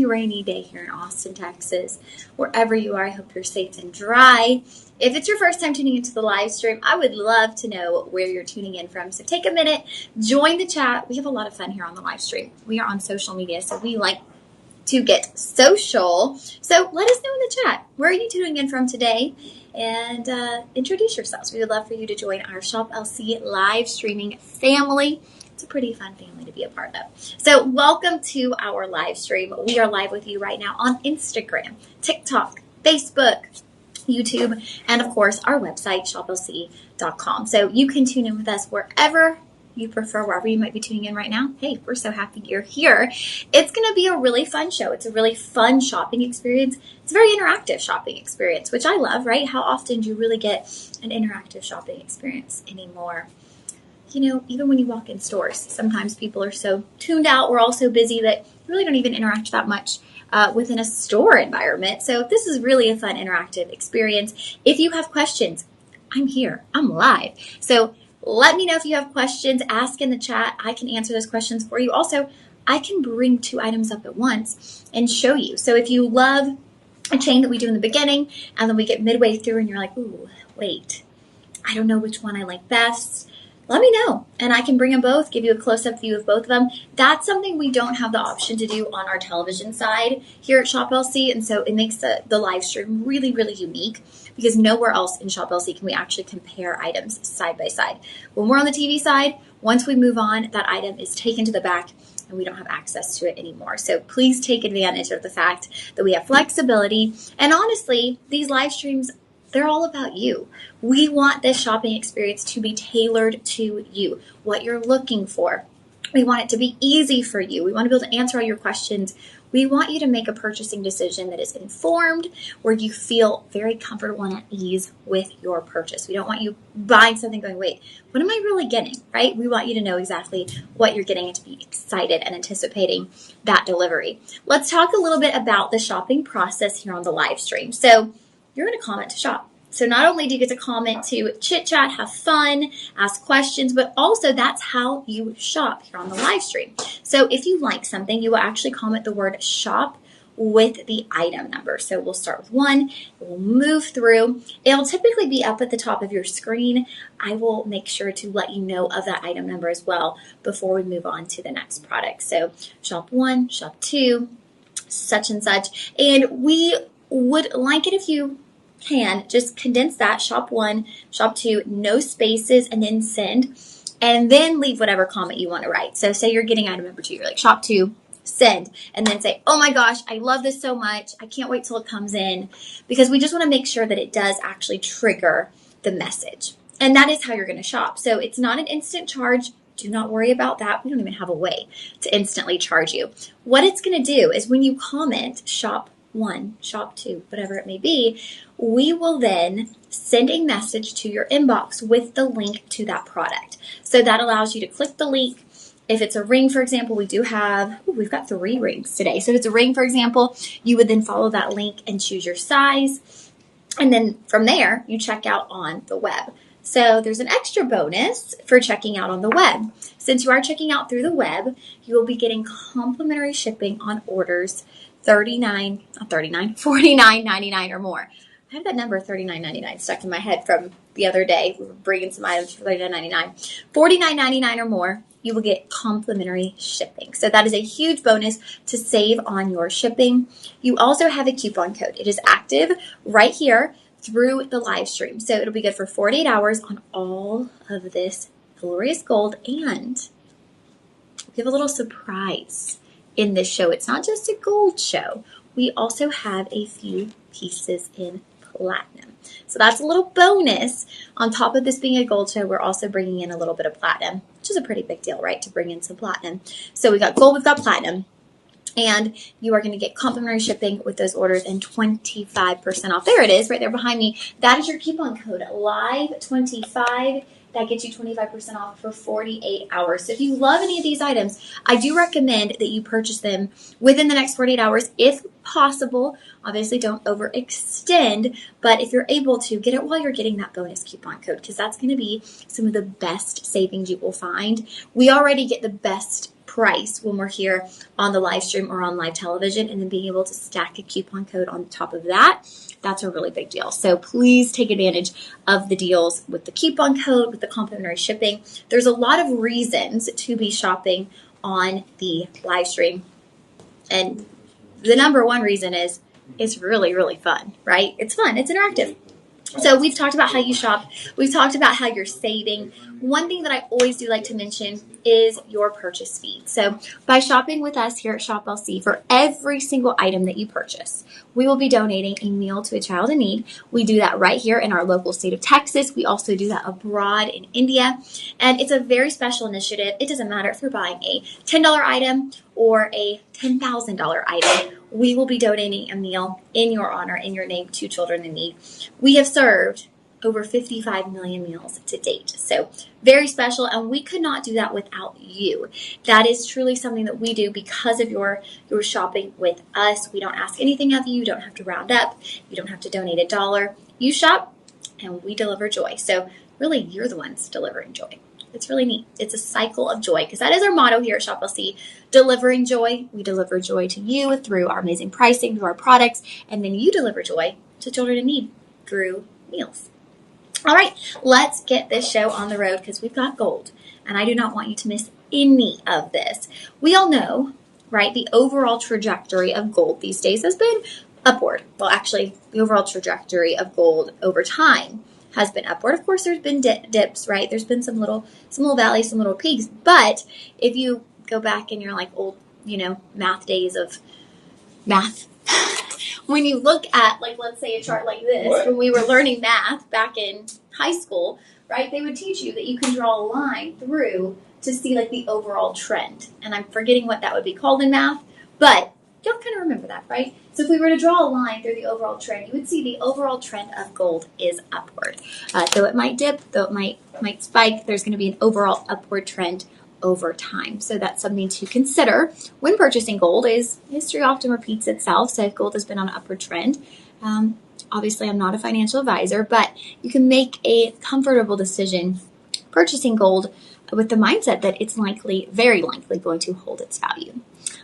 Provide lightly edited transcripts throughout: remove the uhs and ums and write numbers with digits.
rainy day here in Austin, Texas. Wherever you are, I hope you're safe and dry. If it's your first time tuning into the live stream, I would love to know where you're tuning in from. So take a minute, join the chat. We have a lot of fun here on the live stream. We are on social media, so we like to get social. So let us know in the chat, where are you tuning in from today? And introduce yourselves. We would love for you to join our Shop LC live streaming family. It's a pretty fun family to be a part of. So welcome to our live stream. We are live with you right now on Instagram, TikTok, Facebook, YouTube, and of course our website, shoplc.com. So you can tune in with us wherever you prefer, wherever you might be tuning in right now. Hey, we're so happy you're here. It's going to be a really fun show. It's a really fun shopping experience. It's a very interactive shopping experience, which I love, right? How often do you really get an interactive shopping experience anymore? You know, even when you walk in stores, sometimes people are so tuned out. We're all so busy that you really don't even interact that much within a store environment. So this is really a fun interactive experience. If you have questions, I'm here. I'm live. So let me know if you have questions. Ask in the chat. I can answer those questions for you. Also, I can bring 2 items up at once and show you. So if you love a chain that we do in the beginning and then we get midway through and you're like, ooh, wait, I don't know which one I like best, let me know, and I can bring them both, give you a close-up view of both of them. That's something we don't have the option to do on our television side here at Shop LC, and so it makes the live stream really, really unique because nowhere else in Shop LC can we actually compare items side by side. When we're on the TV side, once we move on, that item is taken to the back and we don't have access to it anymore. So please take advantage of the fact that we have flexibility, and honestly, these live streams, they're all about you. We want this shopping experience to be tailored to you, what you're looking for. We want it to be easy for you. We want to be able to answer all your questions. We want you to make a purchasing decision that is informed, where you feel very comfortable and at ease with your purchase. We don't want you buying something going, wait, what am I really getting, right? We want you to know exactly what you're getting and to be excited and anticipating that delivery. Let's talk a little bit about the shopping process here on the live stream. So you're going to comment to shop. So not only do you get to comment to chit chat, have fun, ask questions, but also that's how you shop here on the live stream. So if you like something, you will actually comment the word shop with the item number. So we'll start with 1, we'll move through. It'll typically be up at the top of your screen. I will make sure to let you know of that item number as well before we move on to the next product. So shop 1, shop 2, such and such. And we would like it if you can just condense that, shop 1, shop 2, no spaces, and then send, and then leave whatever comment you want to write. So say you're getting item number 2, you're like shop 2, send, and then say, oh my gosh, I love this so much. I can't wait till it comes in, because we just want to make sure that it does actually trigger the message. And that is how you're going to shop. So it's not an instant charge. Do not worry about that. We don't even have a way to instantly charge you. What it's going to do is when you comment shop 1, shop 2, whatever it may be, we will then send a message to your inbox with the link to that product. So that allows you to click the link. If it's a ring, for example, we've got 3 rings today. So if it's a ring, for example, you would then follow that link and choose your size. And then from there, you check out on the web. So there's an extra bonus for checking out on the web. Since you are checking out through the web, you will be getting complimentary shipping on orders $49.99 or more. I have that number $39.99 stuck in my head from the other day. We were bringing some items for $39.99. $49.99 or more, you will get complimentary shipping. So that is a huge bonus to save on your shipping. You also have a coupon code. It is active right here through the live stream. So it'll be good for 48 hours on all of this glorious gold. And we have a little surprise in this show. It's not just a gold show. We also have a few pieces in platinum. So that's a little bonus. On top of this being a gold show, we're also bringing in a little bit of platinum, which is a pretty big deal, right? To bring in some platinum. So we've got gold, we've got platinum. And you are going to get complimentary shipping with those orders and 25% off. There it is, right there behind me. That is your coupon code, LIVE25. That gets you 25% off for 48 hours. So if you love any of these items, I do recommend that you purchase them within the next 48 hours if possible. Obviously, don't overextend, but if you're able to, get it while you're getting that bonus coupon code, because that's going to be some of the best savings you will find. We already get the best price when we're here on the live stream or on live television, and then being able to stack a coupon code on top of that, that's a really big deal. So please take advantage of the deals with the coupon code, with the complimentary shipping. There's a lot of reasons to be shopping on the live stream. And the number one reason is it's really, really fun, right? It's fun. It's interactive. So we've talked about how you shop. We've talked about how you're saving. One thing that I always do like to mention is your purchase fee. So by shopping with us here at Shop LC, for every single item that you purchase, we will be donating a meal to a child in need. We do that right here in our local state of Texas. We also do that abroad in India. And it's a very special initiative. It doesn't matter if you're buying a $10 item or a $10,000 item. We will be donating a meal in your honor, in your name, to children in need. We have served over 55 million meals to date. So very special, and we could not do that without you. That is truly something that we do because of your shopping with us. We don't ask anything of you. You don't have to round up. You don't have to donate $1. You shop, and we deliver joy. So really, you're the ones delivering joy. It's really neat. It's a cycle of joy, because that is our motto here at Shop LC, delivering joy. We deliver joy to you through our amazing pricing, through our products, and then you deliver joy to children in need through meals. All right, let's get this show on the road, because we've got gold, and I do not want you to miss any of this. We all know, right, the overall trajectory of gold these days has been upward. Well, actually, the overall trajectory of gold over time has been upward. Of course, there's been dips, right? There's been some little valleys, some little peaks. But if you go back in your like old, math days of math, when you look at, like, let's say a chart like this, when we were learning math back in high school, right, they would teach you that you can draw a line through to see like the overall trend. And I'm forgetting what that would be called in math, but you'll kind of remember that, right? So if we were to draw a line through the overall trend, you would see the overall trend of gold is upward. Though it might dip, though it might spike, there's going to be an overall upward trend over time. So that's something to consider when purchasing gold. Is history often repeats itself. So if gold has been on an upward trend, obviously I'm not a financial advisor, but you can make a comfortable decision purchasing gold with the mindset that it's likely, very likely, going to hold its value.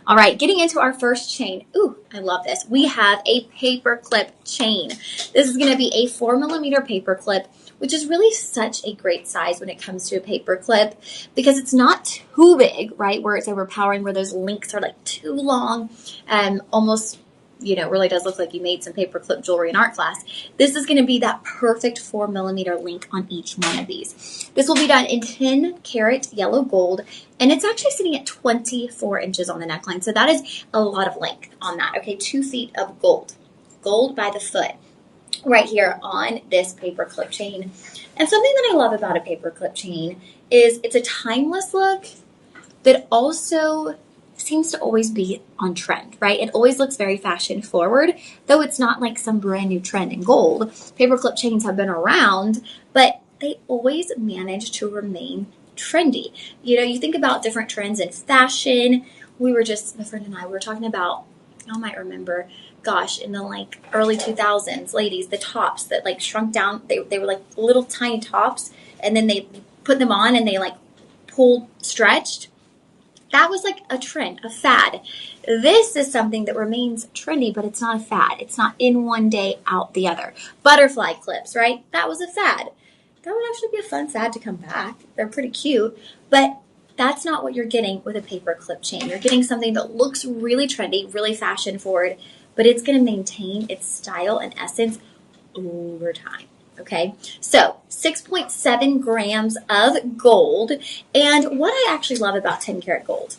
All right, getting into our first chain. Ooh, I love this. We have a paper clip chain. This is going to be a 4mm paper clip, which is really such a great size when it comes to a paper clip, because it's not too big, right? Where it's overpowering, where those links are like too long and almost, really does look like you made some paper clip jewelry in art class. This is going to be that perfect 4mm link on each one of these. This will be done in 10 karat yellow gold, and it's actually sitting at 24 inches on the neckline. So that is a lot of length on that. Okay, 2 feet of gold by the foot right here on this paper clip chain. And something that I love about a paper clip chain is it's a timeless look that also seems to always be on trend, right? It always looks very fashion forward, though it's not like some brand new trend in gold. Paperclip chains have been around, but they always manage to remain trendy. You think about different trends in fashion. My friend and I were talking about, y'all might remember, in the early 2000s, ladies, the tops that shrunk down, they were like little tiny tops, and then they put them on and they stretched. That was like a trend, a fad. This is something that remains trendy, but it's not a fad. It's not in one day, out the other. Butterfly clips, right? That was a fad. That would actually be a fun fad to come back. They're pretty cute, but that's not what you're getting with a paper clip chain. You're getting something that looks really trendy, really fashion forward, but it's going to maintain its style and essence over time. Okay, so 6.7 grams of gold. And what I actually love about 10 karat gold,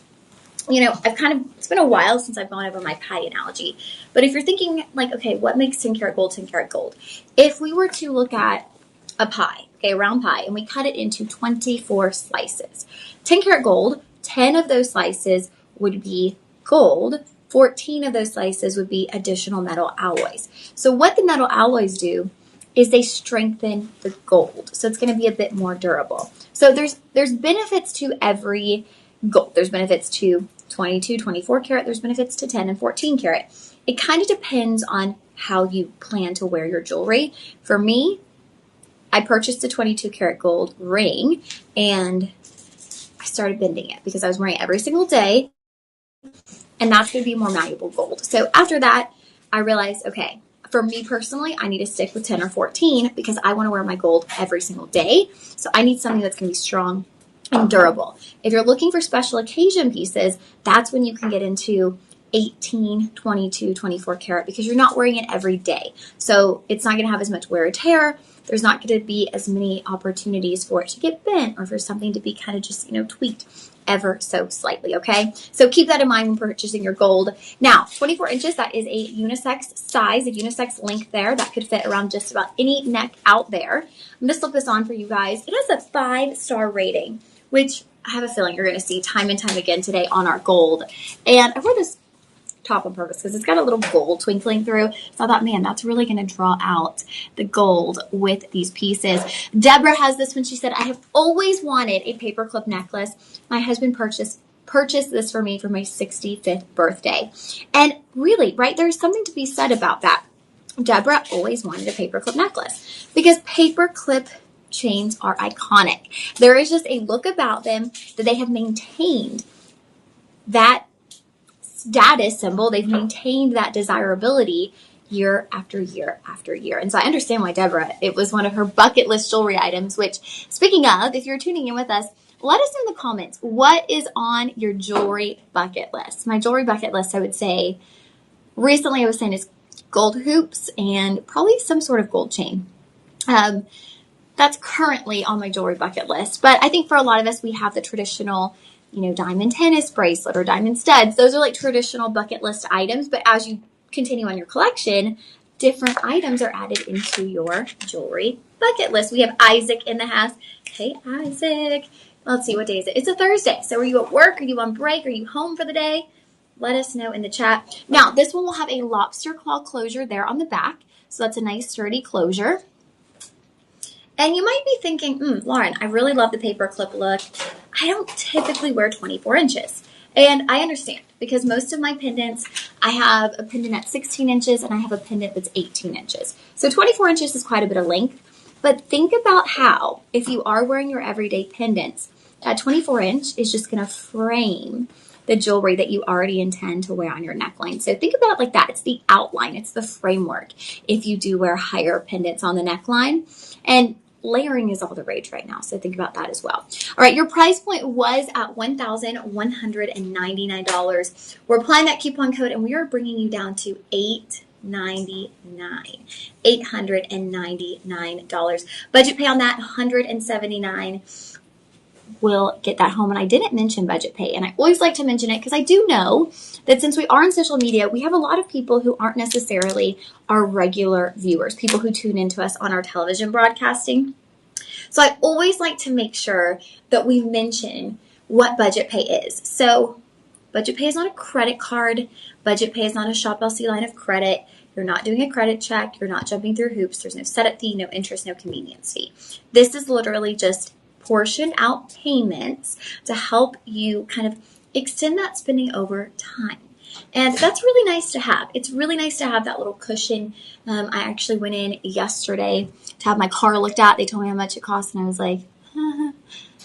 it's been a while since I've gone over my pie analogy, but if you're thinking okay, what makes 10 karat gold 10 karat gold? If we were to look at a pie, a round pie, and we cut it into 24 slices, 10 karat gold, 10 of those slices would be gold, 14 of those slices would be additional metal alloys. So what the metal alloys do is they strengthen the gold. So it's going to be a bit more durable. So there's benefits to every gold. There's benefits to 22, 24 karat. There's benefits to 10 and 14 karat. It kind of depends on how you plan to wear your jewelry. For me, I purchased a 22 karat gold ring, and I started bending it because I was wearing it every single day, and that's going to be more malleable gold. So after that, I realized, okay, for me personally, I need to stick with 10 or 14 because I want to wear my gold every single day. So I need something that's going to be strong and durable. If you're looking for special occasion pieces, that's when you can get into 18, 22, 24 karat because you're not wearing it every day. So it's not going to have as much wear and tear. There's not going to be as many opportunities for it to get bent or for something to be kind of just, tweaked ever so slightly, okay? So keep that in mind when purchasing your gold. Now, 24 inches, that is a unisex size, a unisex length there. That could fit around just about any neck out there. I'm going to slip this on for you guys. It has a 5-star rating, which I have a feeling you're going to see time and time again today on our gold. And I wore this top on purpose because it's got a little gold twinkling through. So I thought, man, that's really going to draw out the gold with these pieces. Deborah has this one. She said, I have always wanted a paperclip necklace. My husband purchased this for me for my 65th birthday. And really, right, there's something to be said about that. Deborah always wanted a paperclip necklace because paperclip chains are iconic. There is just a look about them that they have maintained that status symbol. They've maintained that desirability year after year after year. And so I understand why Deborah, it was one of her bucket list jewelry items, which, speaking of, if you're tuning in with us, let us know in the comments, what is on your jewelry bucket list? My jewelry bucket list, I would say, recently I was saying is gold hoops and probably some sort of gold chain. That's currently on my jewelry bucket list. But I think for a lot of us, we have the traditional diamond tennis bracelet or diamond studs. Those are like traditional bucket list items. But as you continue on your collection, different items are added into your jewelry bucket list. We have Isaac in the house. Hey, Isaac. Let's see, what day is it? It's a Thursday. So are you at work? Are you on break? Are you home for the day? Let us know in the chat. Now, this one will have a lobster claw closure there on the back. So that's a nice sturdy closure. And you might be thinking, Lauren, I really love the paperclip look. I don't typically wear 24 inches. And I understand because most of my pendants, I have a pendant at 16 inches and I have a pendant that's 18 inches. So 24 inches is quite a bit of length. But think about how, if you are wearing your everyday pendants, that 24 inch is just going to frame the jewelry that you already intend to wear on your neckline. So think about it like that. It's the outline. It's the framework if you do wear higher pendants on the neckline. And layering is all the rage right now, so think about that as well. All right, your price point was at $1,199. We're applying that coupon code, and we are bringing you down to $899. Budget pay on that, $179. Will get that home. And I didn't mention budget pay, and I always like to mention it because I do know that since we are on social media, we have a lot of people who aren't necessarily our regular viewers, people who tune into us on our television broadcasting. So I always like to make sure that we mention what budget pay is. So budget pay is not a credit card. Budget pay is not a Shop LC line of credit. You're not doing a credit check. You're not jumping through hoops. There's no setup fee, no interest, no convenience fee. This is literally just portion out payments to help you kind of extend that spending over time. And that's really nice to have. It's really nice to have that little cushion. I actually went in yesterday to have my car looked at. They told me how much it cost, and I was like,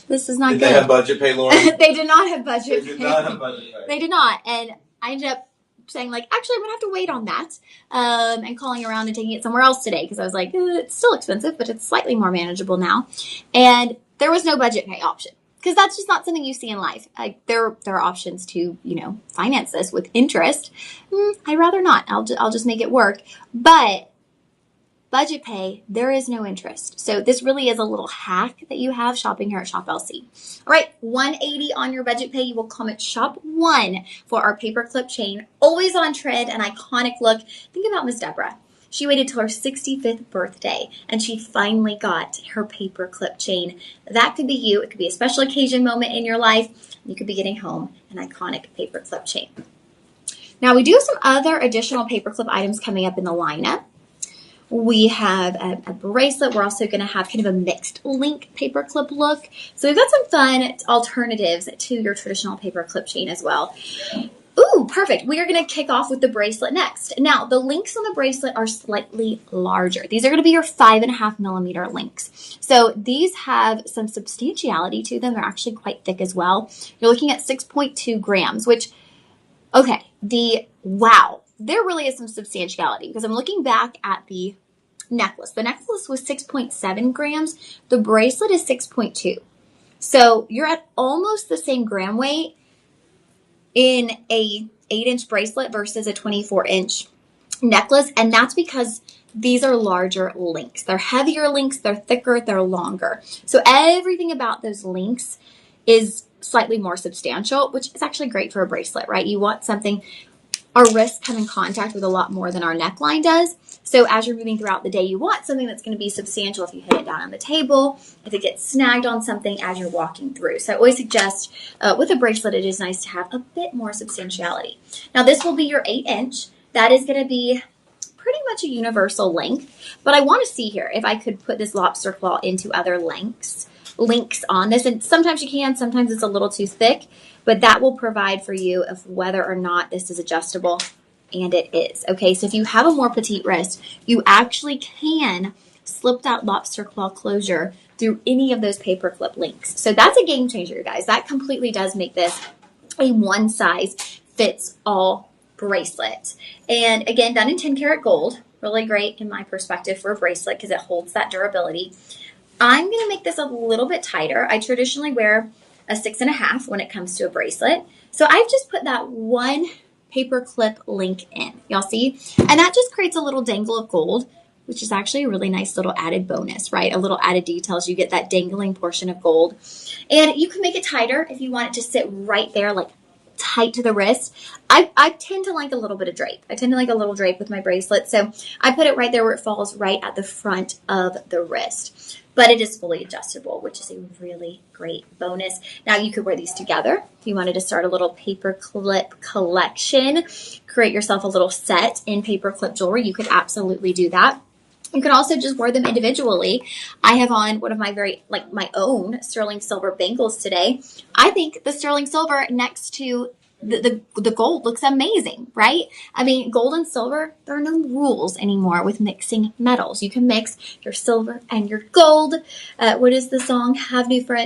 this is not good. Did they have budget pay, Lauren? They did not have budget pay. They did pay. not have budget pay. They did not. And I ended up saying, actually, I'm going to have to wait on that, and calling around and taking it somewhere else today because I was like, it's still expensive, but it's slightly more manageable now. And there was no budget pay option. Because that's just not something you see in life. There are options to, finance this with interest. I'd rather not. I'll just make it work. But budget pay, there is no interest. So this really is a little hack that you have shopping here at Shop LC. All right, $180 on your budget pay. You will comment shop 1 for our paperclip chain. Always on trend, an iconic look. Think about Miss Deborah. She waited till her 65th birthday, and she finally got her paperclip chain. That could be you. It could be a special occasion moment in your life. You could be getting home an iconic paperclip chain. Now, we do have some other additional paperclip items coming up in the lineup. We have a bracelet. We're also going to have kind of a mixed link paperclip look. So we've got some fun alternatives to your traditional paperclip chain as well. Ooh, perfect. We are going to kick off with the bracelet next. Now, the links on the bracelet are slightly larger. These are going to be your 5.5 millimeter links. So these have some substantiality to them. They're actually quite thick as well. You're looking at 6.2 grams, which, okay, wow, there really is some substantiality because I'm looking back at the necklace. The necklace was 6.7 grams. The bracelet is 6.2. So you're at almost the same gram weight in a 8-inch bracelet versus a 24-inch necklace. And that's because these are larger links. They're heavier links, they're thicker, they're longer. So everything about those links is slightly more substantial, which is actually great for a bracelet, right? You want something, our wrists come in contact with a lot more than our neckline does. So as you're moving throughout the day, you want something that's going to be substantial if you hit it down on the table, if it gets snagged on something as you're walking through. So I always suggest with a bracelet, it is nice to have a bit more substantiality. Now this will be your 8-inch. That is going to be pretty much a universal length, but I want to see here if I could put this lobster claw into other links on this. And sometimes you can, sometimes it's a little too thick, but that will provide for you of whether or not this is adjustable. And it is. Okay, so if you have a more petite wrist, you actually can slip that lobster claw closure through any of those paper clip links. So that's a game changer, you guys. That completely does make this a one size fits all bracelet. And again, done in 10 karat gold. Really great in my perspective for a bracelet because it holds that durability. I'm going to make this a little bit tighter. I traditionally wear a 6.5 when it comes to a bracelet. So I've just put that one paper clip link in. Y'all see? And that just creates a little dangle of gold, which is actually a really nice little added bonus, right? A little added details. You get that dangling portion of gold. And you can make it tighter if you want it to sit right there, like tight to the wrist. I tend to like a little bit of drape. I tend to like a little drape with my bracelet. So I put it right there where it falls right at the front of the wrist. But it is fully adjustable, which is a really great bonus. Now you could wear these together. If you wanted to start a little paper clip collection, create yourself a little set in paper clip jewelry, you could absolutely do that. You can also just wear them individually. I have on one of my my own sterling silver bangles today. I think the sterling silver next to the gold looks amazing, right? I mean, gold and silver, there are no rules anymore with mixing metals. You can mix your silver and your gold. What is the song?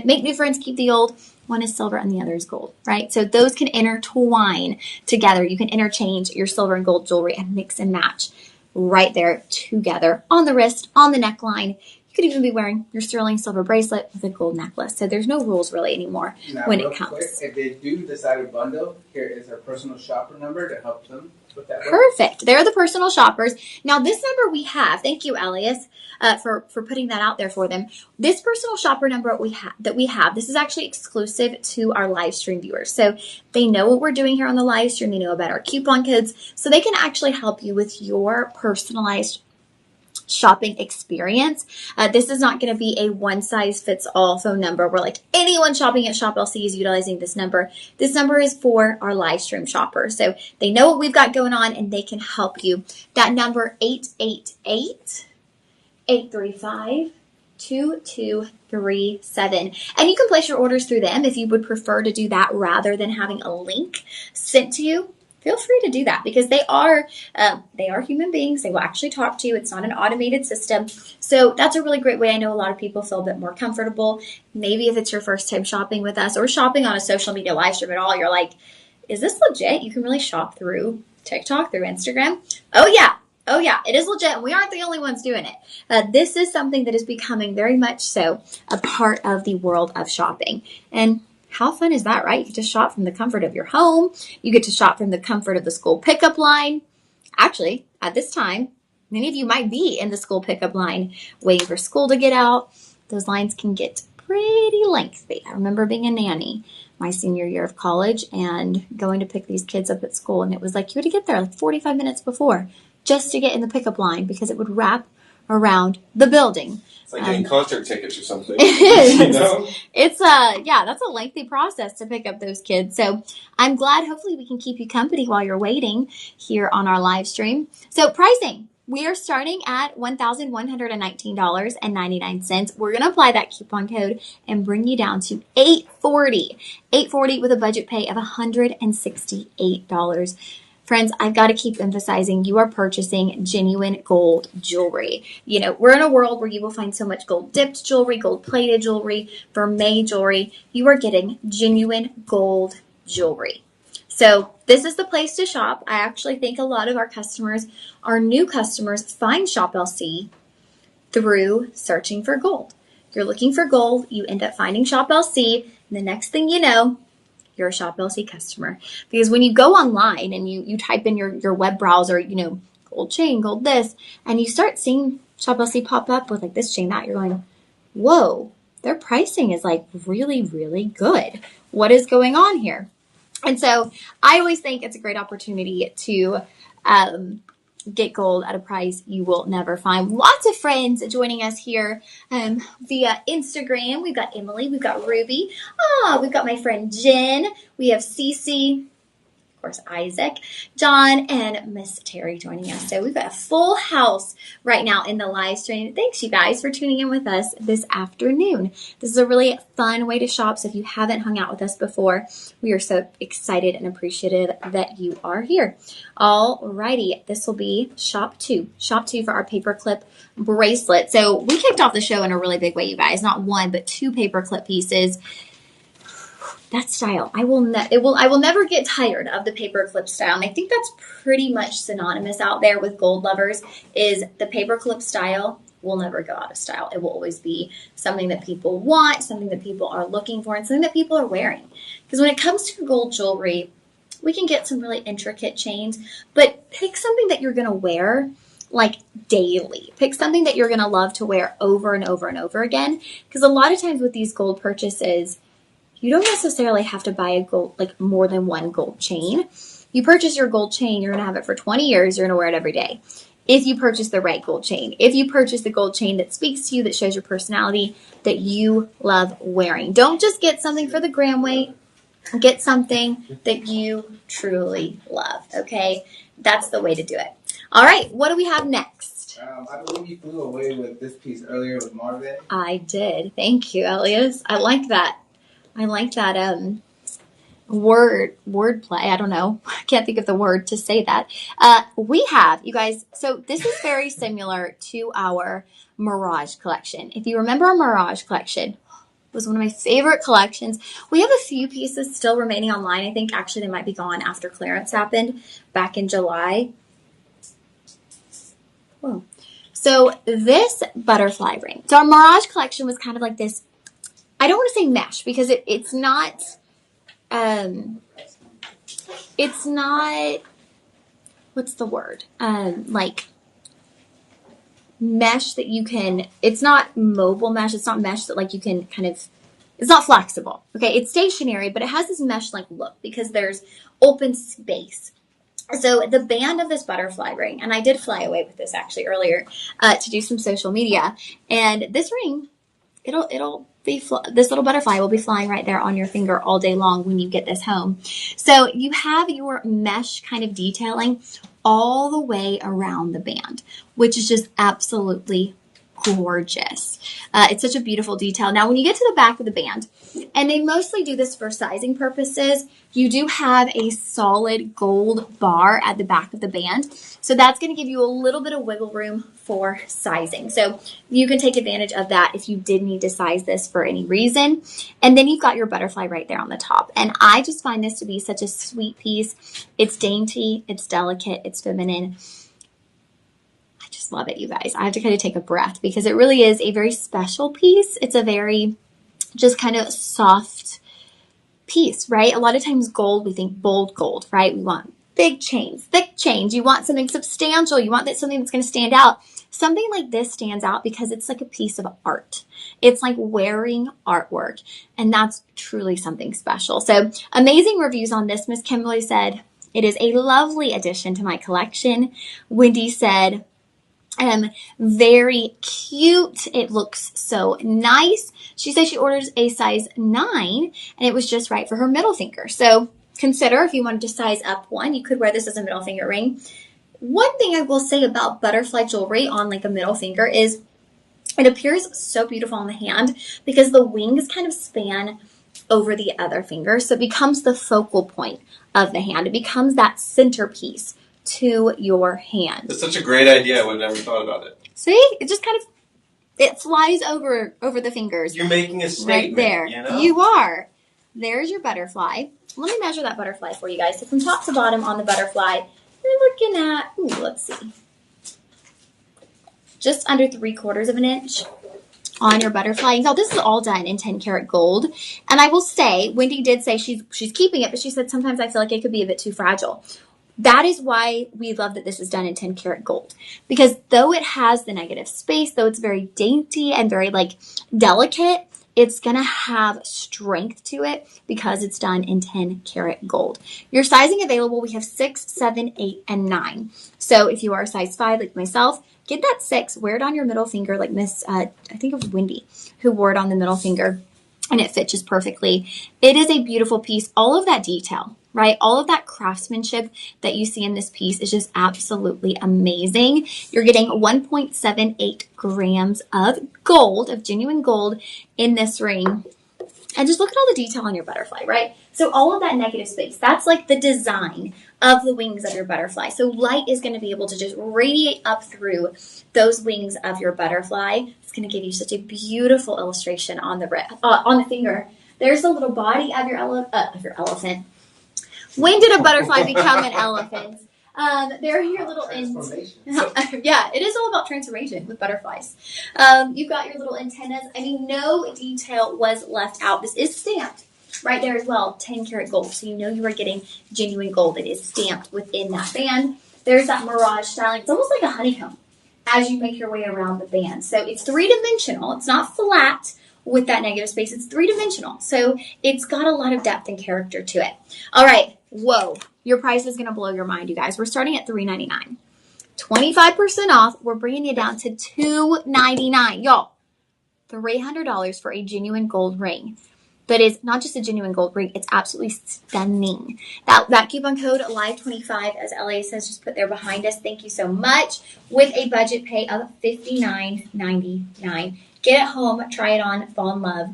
Make new friends, keep the old. One is silver and the other is gold, right? So those can intertwine together. You can interchange your silver and gold jewelry and mix and match right there together on the wrist, on the neckline. You could even be wearing your sterling silver bracelet with a gold necklace. So there's no rules really anymore when it comes. Quick, if they do decide to bundle, here is our personal shopper number to help them with that. Perfect. They're the personal shoppers. Now this number we have, thank you, Elias, for putting that out there for them. This personal shopper number that we have, this is actually exclusive to our live stream viewers. So they know what we're doing here on the live stream. They know about our coupon codes. So they can actually help you with your personalized shopping experience. This is not going to be a one-size-fits-all phone number where like anyone shopping at Shop LC is utilizing this number. This number is for our live stream shoppers. So they know what we've got going on and they can help you. That number 888-835-2237. And you can place your orders through them if you would prefer to do that rather than having a link sent to you. Feel free to do that because they are human beings. They will actually talk to you. It's not an automated system. So that's a really great way. I know a lot of people feel a bit more comfortable. Maybe if it's your first time shopping with us or shopping on a social media live stream at all, you're like, is this legit? You can really shop through TikTok, through Instagram. Oh yeah, it is legit. And we aren't the only ones doing it. This is something that is becoming very much so a part of the world of shopping. And how fun is that, right? You get to shop from the comfort of your home. You get to shop from the comfort of the school pickup line. Actually, at this time, many of you might be in the school pickup line waiting for school to get out. Those lines can get pretty lengthy. I remember being a nanny my senior year of college and going to pick these kids up at school. And it was like you had to get there like 45 minutes before just to get in the pickup line because it would wrap around the building. It's like getting concert tickets or something. It is. You know? It's that's a lengthy process to pick up those kids. So I'm glad hopefully we can keep you company while you're waiting here on our live stream. So pricing. we are starting at $1,119.99. We're going to apply that coupon code and bring you down to $840 with a budget pay of $168. Friends, I've got to keep emphasizing you are purchasing genuine gold jewelry. You know, we're in a world where you will find so much gold dipped jewelry, gold plated jewelry, vermeil jewelry. You are getting genuine gold jewelry. So this is the place to shop. I actually think a lot of our customers, our new customers, find Shop LC through searching for gold. You're looking for gold, you end up finding Shop LC, and the next thing you know, you're a Shop LC customer. Because when you go online and you type in your web browser, you know, gold chain, gold this, and you start seeing Shop LC pop up with like this chain, that, you're going, whoa, their pricing is like really, really good. What is going on here? And so I always think it's a great opportunity to get gold at a price you will never find. Lots of friends joining us here via Instagram. We've got Emily, we've got Ruby, we've got my friend Jen, we have Cece, of course Isaac, John, and Miss Terry joining us. So we've got a full house right now in the live stream. Thanks you guys for tuning in with us this afternoon. This is a really fun way to shop. So if you haven't hung out with us before, we are so excited and appreciative that you are here. Alrighty, this will be shop two for our paperclip bracelet. So we kicked off the show in a really big way, you guys. Not one, but two paperclip pieces. That style, I will never get tired of the paperclip style. And I think that's pretty much synonymous out there with gold lovers, is the paperclip style will never go out of style. It will always be something that people want, something that people are looking for, and something that people are wearing. Because when it comes to gold jewelry, we can get some really intricate chains, but pick something that you're going to wear like daily. Pick something that you're going to love to wear over and over and over again. Because a lot of times with these gold purchases, you don't necessarily have to buy a gold, like more than one gold chain. You purchase your gold chain, you're going to have it for 20 years, you're going to wear it every day. If you purchase the right gold chain, if you purchase the gold chain that speaks to you, that shows your personality, that you love wearing. Don't just get something for the gram weight. Get something that you truly love, okay? That's the way to do it. All right, what do we have next? I believe you flew away with this piece earlier with Marvin. I did. Thank you, Elias. I like that. Word play. I don't know. I can't think of the word to say that. We have, you guys, so this is very similar to our Mirage collection. If you remember our Mirage collection, it was one of my favorite collections. We have a few pieces still remaining online. I think actually they might be gone after clearance happened back in July. Whoa. So this butterfly ring. So our Mirage collection was kind of like this, I don't want to say mesh because it's not, what's the word? Like mesh that you can, it's not mobile mesh. It's not mesh that like you can kind of, it's not flexible. Okay. It's stationary, but it has this mesh like look because there's open space. So the band of this butterfly ring, and I did fly away with this actually earlier to do some social media, and this ring, this little butterfly will be flying right there on your finger all day long when you get this home. So you have your mesh kind of detailing all the way around the band, which is just absolutely gorgeous. It's such a beautiful detail. Now, when you get to the back of the band, and they mostly do this for sizing purposes, you do have a solid gold bar at the back of the band. So that's going to give you a little bit of wiggle room for sizing. So you can take advantage of that if you did need to size this for any reason. And then you've got your butterfly right there on the top. And I just find this to be such a sweet piece. It's dainty, it's delicate, it's feminine. I just love it, you guys. I have to kind of take a breath because it really is a very special piece. It's a very just kind of soft piece, right? A lot of times gold, we think bold gold, right? We want big chains, thick chains. You want something substantial. You want something that's going to stand out. Something like this stands out because it's like a piece of art. It's like wearing artwork, and that's truly something special. So amazing reviews on this. Miss Kimberly said, it is a lovely addition to my collection. Wendy said, very cute. It looks so nice. She said she orders a size 9 and it was just right for her middle finger. So consider if you wanted to size up one, you could wear this as a middle finger ring. One thing I will say about butterfly jewelry on like a middle finger is it appears so beautiful on the hand because the wings kind of span over the other finger. So it becomes the focal point of the hand. It becomes that centerpiece to your hand. That's such a great idea. I would have never thought about it. See? It just kind of, it flies over the fingers. You're making a statement. Right there. You know? You are. There's your butterfly. Let me measure that butterfly for you guys. So from top to bottom on the butterfly, you're looking at, let's see, just under 3/4 of an inch on your butterfly. Now this is all done in 10 karat gold. And I will say, Wendy did say she's keeping it, but she said sometimes I feel like it could be a bit too fragile. That is why we love that this is done in 10 karat gold. Because though it has the negative space, though it's very dainty and very like delicate, it's going to have strength to it because it's done in 10 karat gold. Your sizing available, we have 6, 7, 8, and 9. So if you are a size 5 like myself, get that 6, wear it on your middle finger like Miss, I think it was Wendy, who wore it on the middle finger, and it fits just perfectly. It is a beautiful piece. All of that detail, right? All of that craftsmanship that you see in this piece is just absolutely amazing. You're getting 1.78 grams of gold, of genuine gold in this ring. And just look at all the detail on your butterfly, right? So all of that negative space, that's like the design of the wings of your butterfly. So light is going to be able to just radiate up through those wings of your butterfly. It's going to give you such a beautiful illustration on the finger. There's the little body of your elephant. When did a butterfly become an elephant? There are your little yeah, it is all about transformation with butterflies. You've got your little antennas. I mean, no detail was left out. This is stamped right there as well, 10 karat gold. So you know you are getting genuine gold. It is stamped within that band. There's that mirage styling. It's almost like a honeycomb as you make your way around the band. So it's 3-dimensional. It's not flat with that negative space. It's 3-dimensional. So it's got a lot of depth and character to it. All right. Whoa. Your price is going to blow your mind, you guys. We're starting at $3.99. 25% off. We're bringing you down to $2.99. Y'all, $300 for a genuine gold ring. But it's not just a genuine gold ring. It's absolutely stunning. That coupon code LIVE25, as LA says, just put there behind us. Thank you so much. With a budget pay of $59.99. Get it home. Try it on. Fall in love.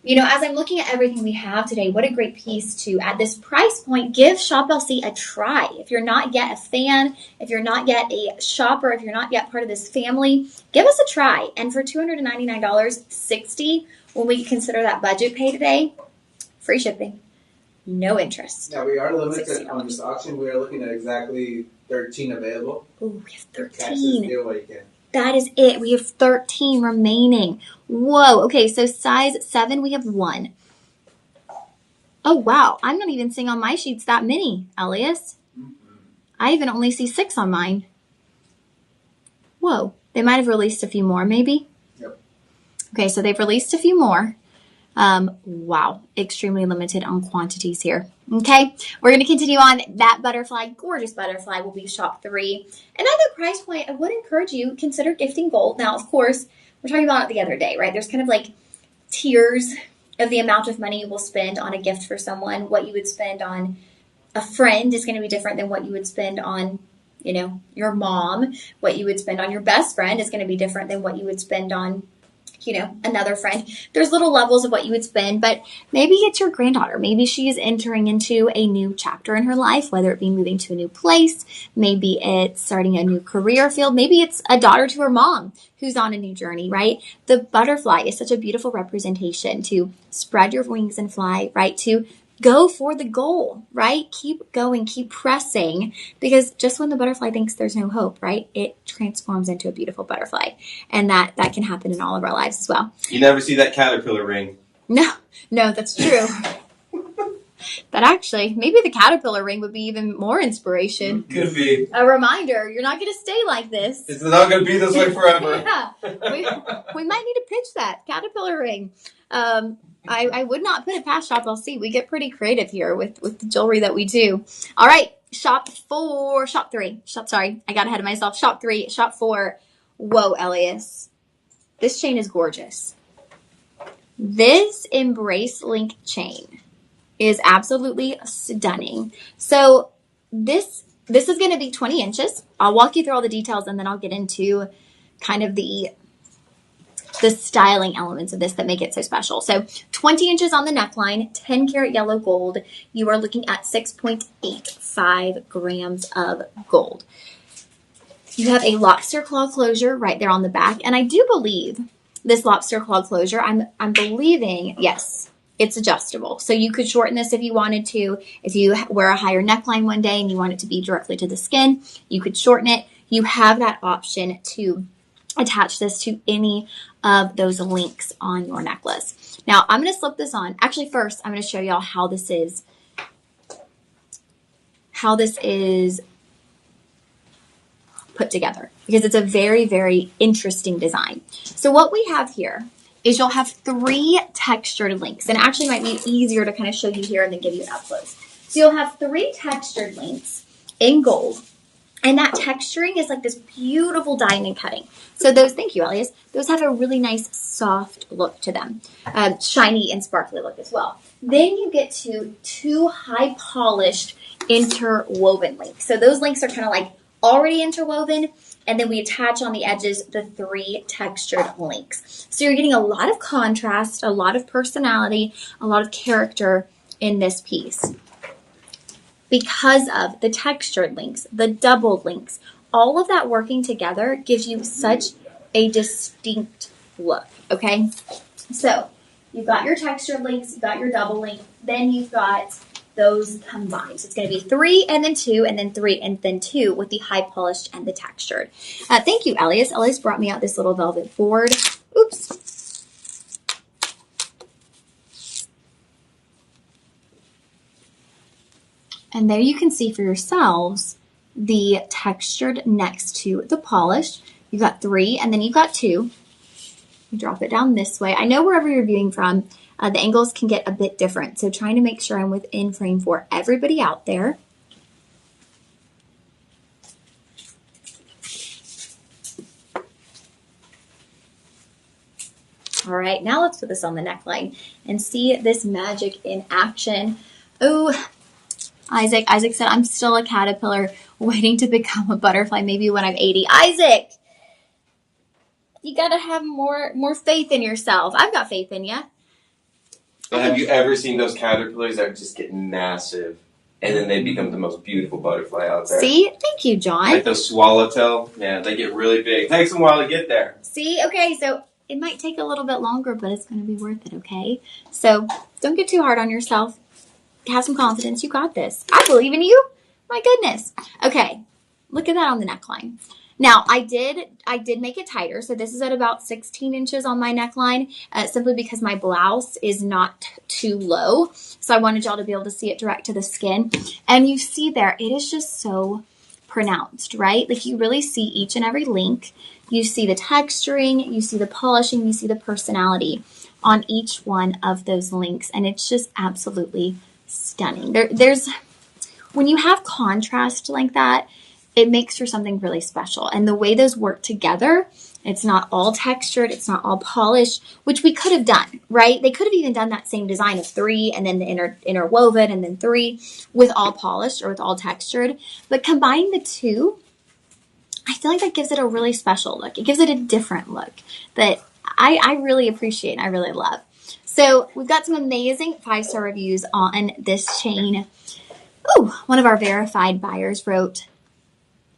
You know, as I'm looking at everything we have today, what a great piece to, at this price point, give Shop LC a try. If you're not yet a fan, if you're not yet a shopper, if you're not yet part of this family, give us a try. And for $299, $60, when we consider that budget pay today, free shipping, no interest. Now, we are limited on this auction. We are looking at exactly 13 available. Ooh, we have 13. Catch this deal while you can. That is it. We have 13 remaining. Whoa. Okay, so size 7, we have 1. Oh, wow. I'm not even seeing on my sheets that many, Elias. I even only see 6 on mine. Whoa. They might have released a few more, maybe? Yep. Okay, so they've released a few more. Wow. Extremely limited on quantities here. Okay, we're going to continue on. That butterfly, gorgeous butterfly, will be shop 3. Another price point, I would encourage you, consider gifting gold. Now, of course, we're talking about it the other day, right? There's kind of like tiers of the amount of money you will spend on a gift for someone. What you would spend on a friend is going to be different than what you would spend on, you know, your mom. What you would spend on your best friend is going to be different than what you would spend on, you know, another friend. There's little levels of what you would spend, but maybe it's your granddaughter. Maybe she is entering into a new chapter in her life, whether it be moving to a new place, maybe it's starting a new career field, maybe it's a daughter to her mom who's on a new journey, right? The butterfly is such a beautiful representation to spread your wings and fly, right? To go for the goal, right? Keep going, keep pressing, because just when the butterfly thinks there's no hope, right, it transforms into a beautiful butterfly. And that can happen in all of our lives as well. You never see that caterpillar ring. No, that's true. But actually, maybe the caterpillar ring would be even more inspiration. Could be. A reminder, you're not going to stay like this. It's not going to be this way forever. Yeah, we might need to pitch that caterpillar ring. I would not put it past Shop LC. We get pretty creative here with the jewelry that we do. All right, Shop 3. Sorry, I got ahead of myself. Shop 3, Shop 4. Whoa, Elias. This chain is gorgeous. This Embrace Link chain is absolutely stunning. So this this is going to be 20 inches. I'll walk you through all the details and then I'll get into kind of the styling elements of this that make it so special. So 20 inches on the neckline, 10 karat yellow gold. You are looking at 6.85 grams of gold. You have a lobster claw closure right there on the back. And I do believe this lobster claw closure, I'm believing, yes, it's adjustable. So you could shorten this if you wanted to. If you wear a higher neckline one day and you want it to be directly to the skin, you could shorten it. You have that option to attach this to any of those links on your necklace. Now I'm going to slip this on. Actually, first I'm going to show y'all how this is put together, because it's a very, very interesting design. So what we have here is you'll have 3 textured links, and it actually might be easier to kind of show you here and then give you an up close. So you'll have 3 textured links in gold, and that texturing is like this beautiful diamond cutting. So those, thank you, Elias, those have a really nice soft look to them, shiny and sparkly look as well. Then you get to 2 high polished interwoven links. So those links are kind of like already interwoven, and then we attach on the edges the 3 textured links. So you're getting a lot of contrast, a lot of personality, a lot of character in this piece. Because of the textured links, the doubled links, all of that working together gives you such a distinct look, okay? So you've got your textured links, you've got your double link, then you've got those combined. So it's going to be 3 and then 2 and then 3 and then 2 with the high polished and the textured. Thank you, Elias. Elias brought me out this little velvet board. Oops. And there you can see for yourselves the textured next to the polished. You've got 3 and then you've got 2. You drop it down this way. I know wherever you're viewing from, the angles can get a bit different. So trying to make sure I'm within frame for everybody out there. All right, now let's put this on the neckline and see this magic in action. Oh, Isaac said, I'm still a caterpillar waiting to become a butterfly, maybe when I'm 80. Isaac, you got to have more faith in yourself. I've got faith in you. Have you ever seen those caterpillars that just get massive and then they become the most beautiful butterfly out there? See? Thank you, John. Like those swallowtail. Yeah, they get really big. It takes them a while to get there. See? Okay, so it might take a little bit longer, but it's going to be worth it, okay? So don't get too hard on yourself. Have some confidence. You got this. I believe in you. My goodness. Okay, look at that on the neckline. Now, I did make it tighter, so this is at about 16 inches on my neckline, simply because my blouse is not too low, so I wanted y'all to be able to see it direct to the skin. And you see there, it is just so pronounced, right? Like you really see each and every link. You see the texturing, you see the polishing, you see the personality on each one of those links, and it's just absolutely stunning. There's when you have contrast like that, it makes for something really special. And the way those work together, it's not all textured, it's not all polished, which we could have done, right? They could have even done that same design of 3 and then the interwoven and then 3 with all polished or with all textured. But combining the 2, I feel like that gives it a really special look. It gives it a different look that I really appreciate and I really love. So we've got some amazing 5-star reviews on this chain. Ooh, one of our verified buyers wrote,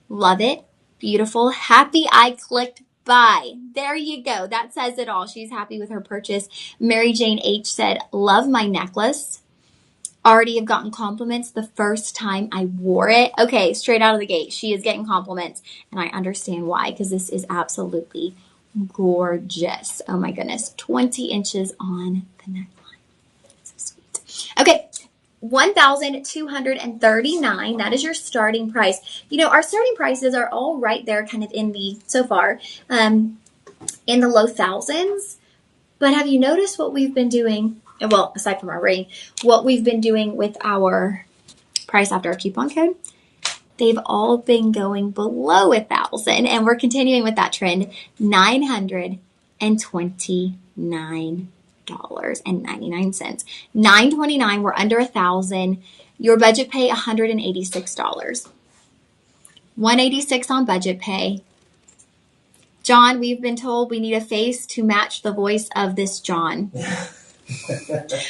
love it. Beautiful. Happy I clicked buy. There you go. That says it all. She's happy with her purchase. Mary Jane H said, love my necklace. Already have gotten compliments the first time I wore it. Okay, straight out of the gate. She is getting compliments. And I understand why, because this is absolutely gorgeous. Oh my goodness. 20 inches on the neckline. So sweet. Okay. $1,239. That is your starting price. You know, our starting prices are all right there kind of in the, so far, in the low thousands. But have you noticed what we've been doing? Well, aside from our ring, what we've been doing with our price after our coupon code? They've all been going below 1,000, and we're continuing with that trend. $929.99. $929. We're under 1,000. Your budget pay $186. $186 on budget pay. John, we've been told we need a face to match the voice of this John.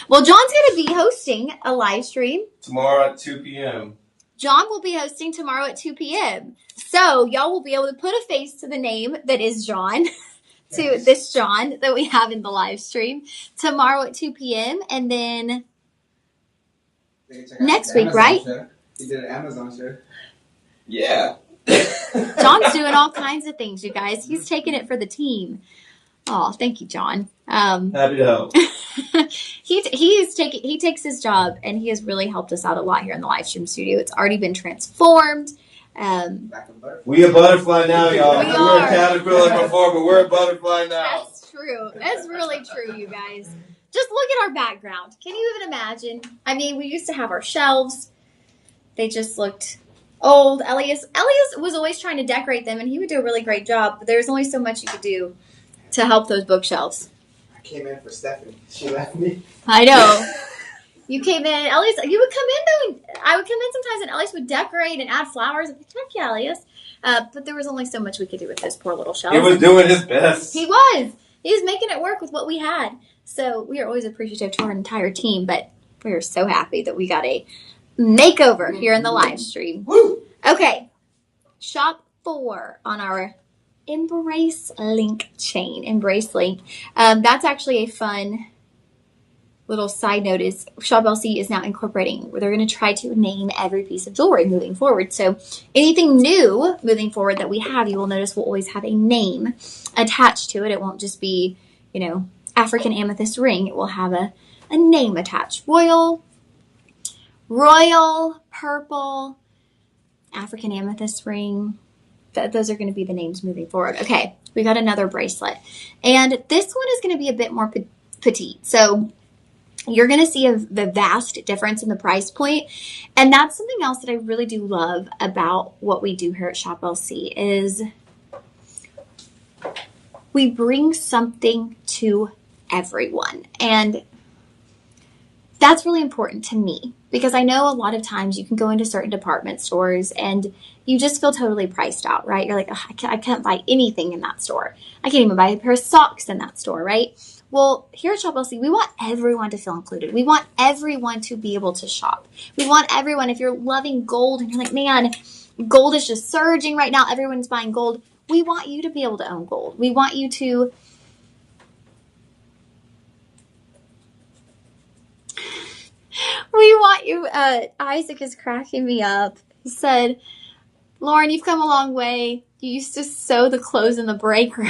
Well, John's going to be hosting a live stream. Tomorrow at 2 p.m. John will be hosting tomorrow at 2 p.m. So y'all will be able to put a face to the name that is John, to this John that we have in the live stream tomorrow at 2 p.m. And then next week, right? He did an Amazon show. Yeah. John's doing all kinds of things, you guys. He's taking it for the team. Oh, thank you, John. Happy to help. He takes his job, and he has really helped us out a lot here in the live stream studio. It's already been transformed. We a butterfly now, y'all. We were are. a caterpillar before, but we're a butterfly now. That's true. That's really true, you guys. Just look at our background. Can you even imagine? I mean, we used to have our shelves. They just looked old. Elias was always trying to decorate them, and he would do a really great job, but there's only so much you could do to help those bookshelves. I came in for Stephanie. She left me. I know. You came in, Elias, you would come in though. I would come in sometimes and Elias would decorate and add flowers. I'd be like, heck yeah, Elias. But there was only so much we could do with those poor little shelves. He was doing his best. He was. He was making it work with what we had. So we are always appreciative to our entire team, but we are so happy that we got a makeover here in the live stream. Woo! Okay. Shop 4 on our Embrace Link chain. Embrace Link. That's actually a fun little side note is Shop LC is now incorporating where they're going to try to name every piece of jewelry moving forward. So anything new moving forward that we have, you will notice will always have a name attached to it. It won't just be, African amethyst ring. It will have a name attached. Royal, purple, African amethyst ring. Those are going to be the names moving forward. Okay, we got another bracelet. And this one is going to be a bit more petite. So you're going to see the vast difference in the price point. And that's something else that I really do love about what we do here at Shop LC is we bring something to everyone. And that's really important to me because I know a lot of times you can go into certain department stores and you just feel totally priced out, right? You're like, oh, I can't buy anything in that store. I can't even buy a pair of socks in that store, right? Well, here at Shop LC, we want everyone to feel included. We want everyone to be able to shop. We want everyone, if you're loving gold and you're like, man, gold is just surging right now, everyone's buying gold. We want you to be able to own gold. We want you to Isaac is cracking me up. He said, Lauren, you've come a long way. You used to sew the clothes in the break room.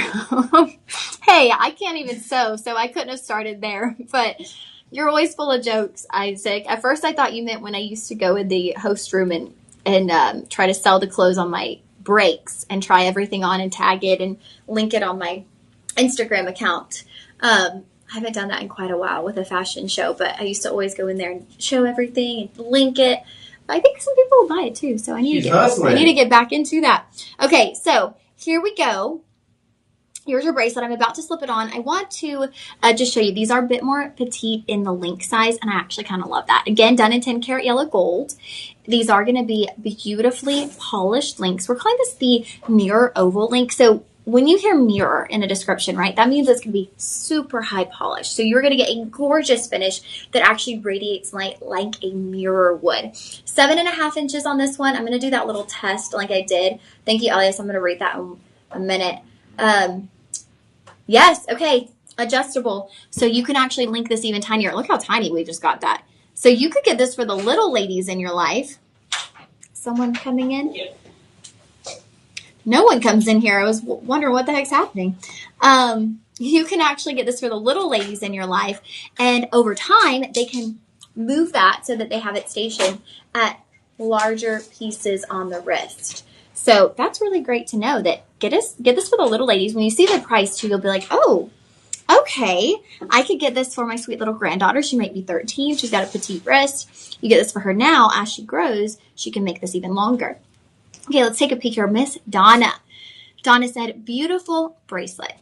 Hey, I can't even sew, so I couldn't have started there. But you're always full of jokes, Isaac. At first, I thought you meant when I used to go in the host room and try to sell the clothes on my breaks and try everything on and tag it and link it on my Instagram account. I haven't done that in quite a while with a fashion show, but I used to always go in there and show everything and link it. I think some people will buy it too, so I need to get back into that. Okay, so here we go. Here's your bracelet. I'm about to slip it on. I want to just show you. These are a bit more petite in the link size, and I actually kind of love that. Again, done in 10 karat yellow gold. These are going to be beautifully polished links. We're calling this the mirror oval link. So when you hear mirror in a description, right, that means it's going to be super high polished. So you're going to get a gorgeous finish that actually radiates light like a mirror would. 7.5 inches on this one. I'm going to do that little test like I did. Thank you, Elias. I'm going to rate that in a minute. Yes, okay, adjustable. So you can actually link this even tinier. Look how tiny we just got that. So you could get this for the little ladies in your life. Someone coming in? Yeah. No one comes in here. I was wondering what the heck's happening. You can actually get this for the little ladies in your life. And over time, they can move that so that they have it stationed at larger pieces on the wrist. So that's really great to know that get this for the little ladies. When you see the price too, you'll be like, oh, okay, I could get this for my sweet little granddaughter. She might be 13. She's got a petite wrist. You get this for her now. As she grows, she can make this even longer. Okay, let's take a peek here. Miss Donna. Donna said, beautiful bracelet.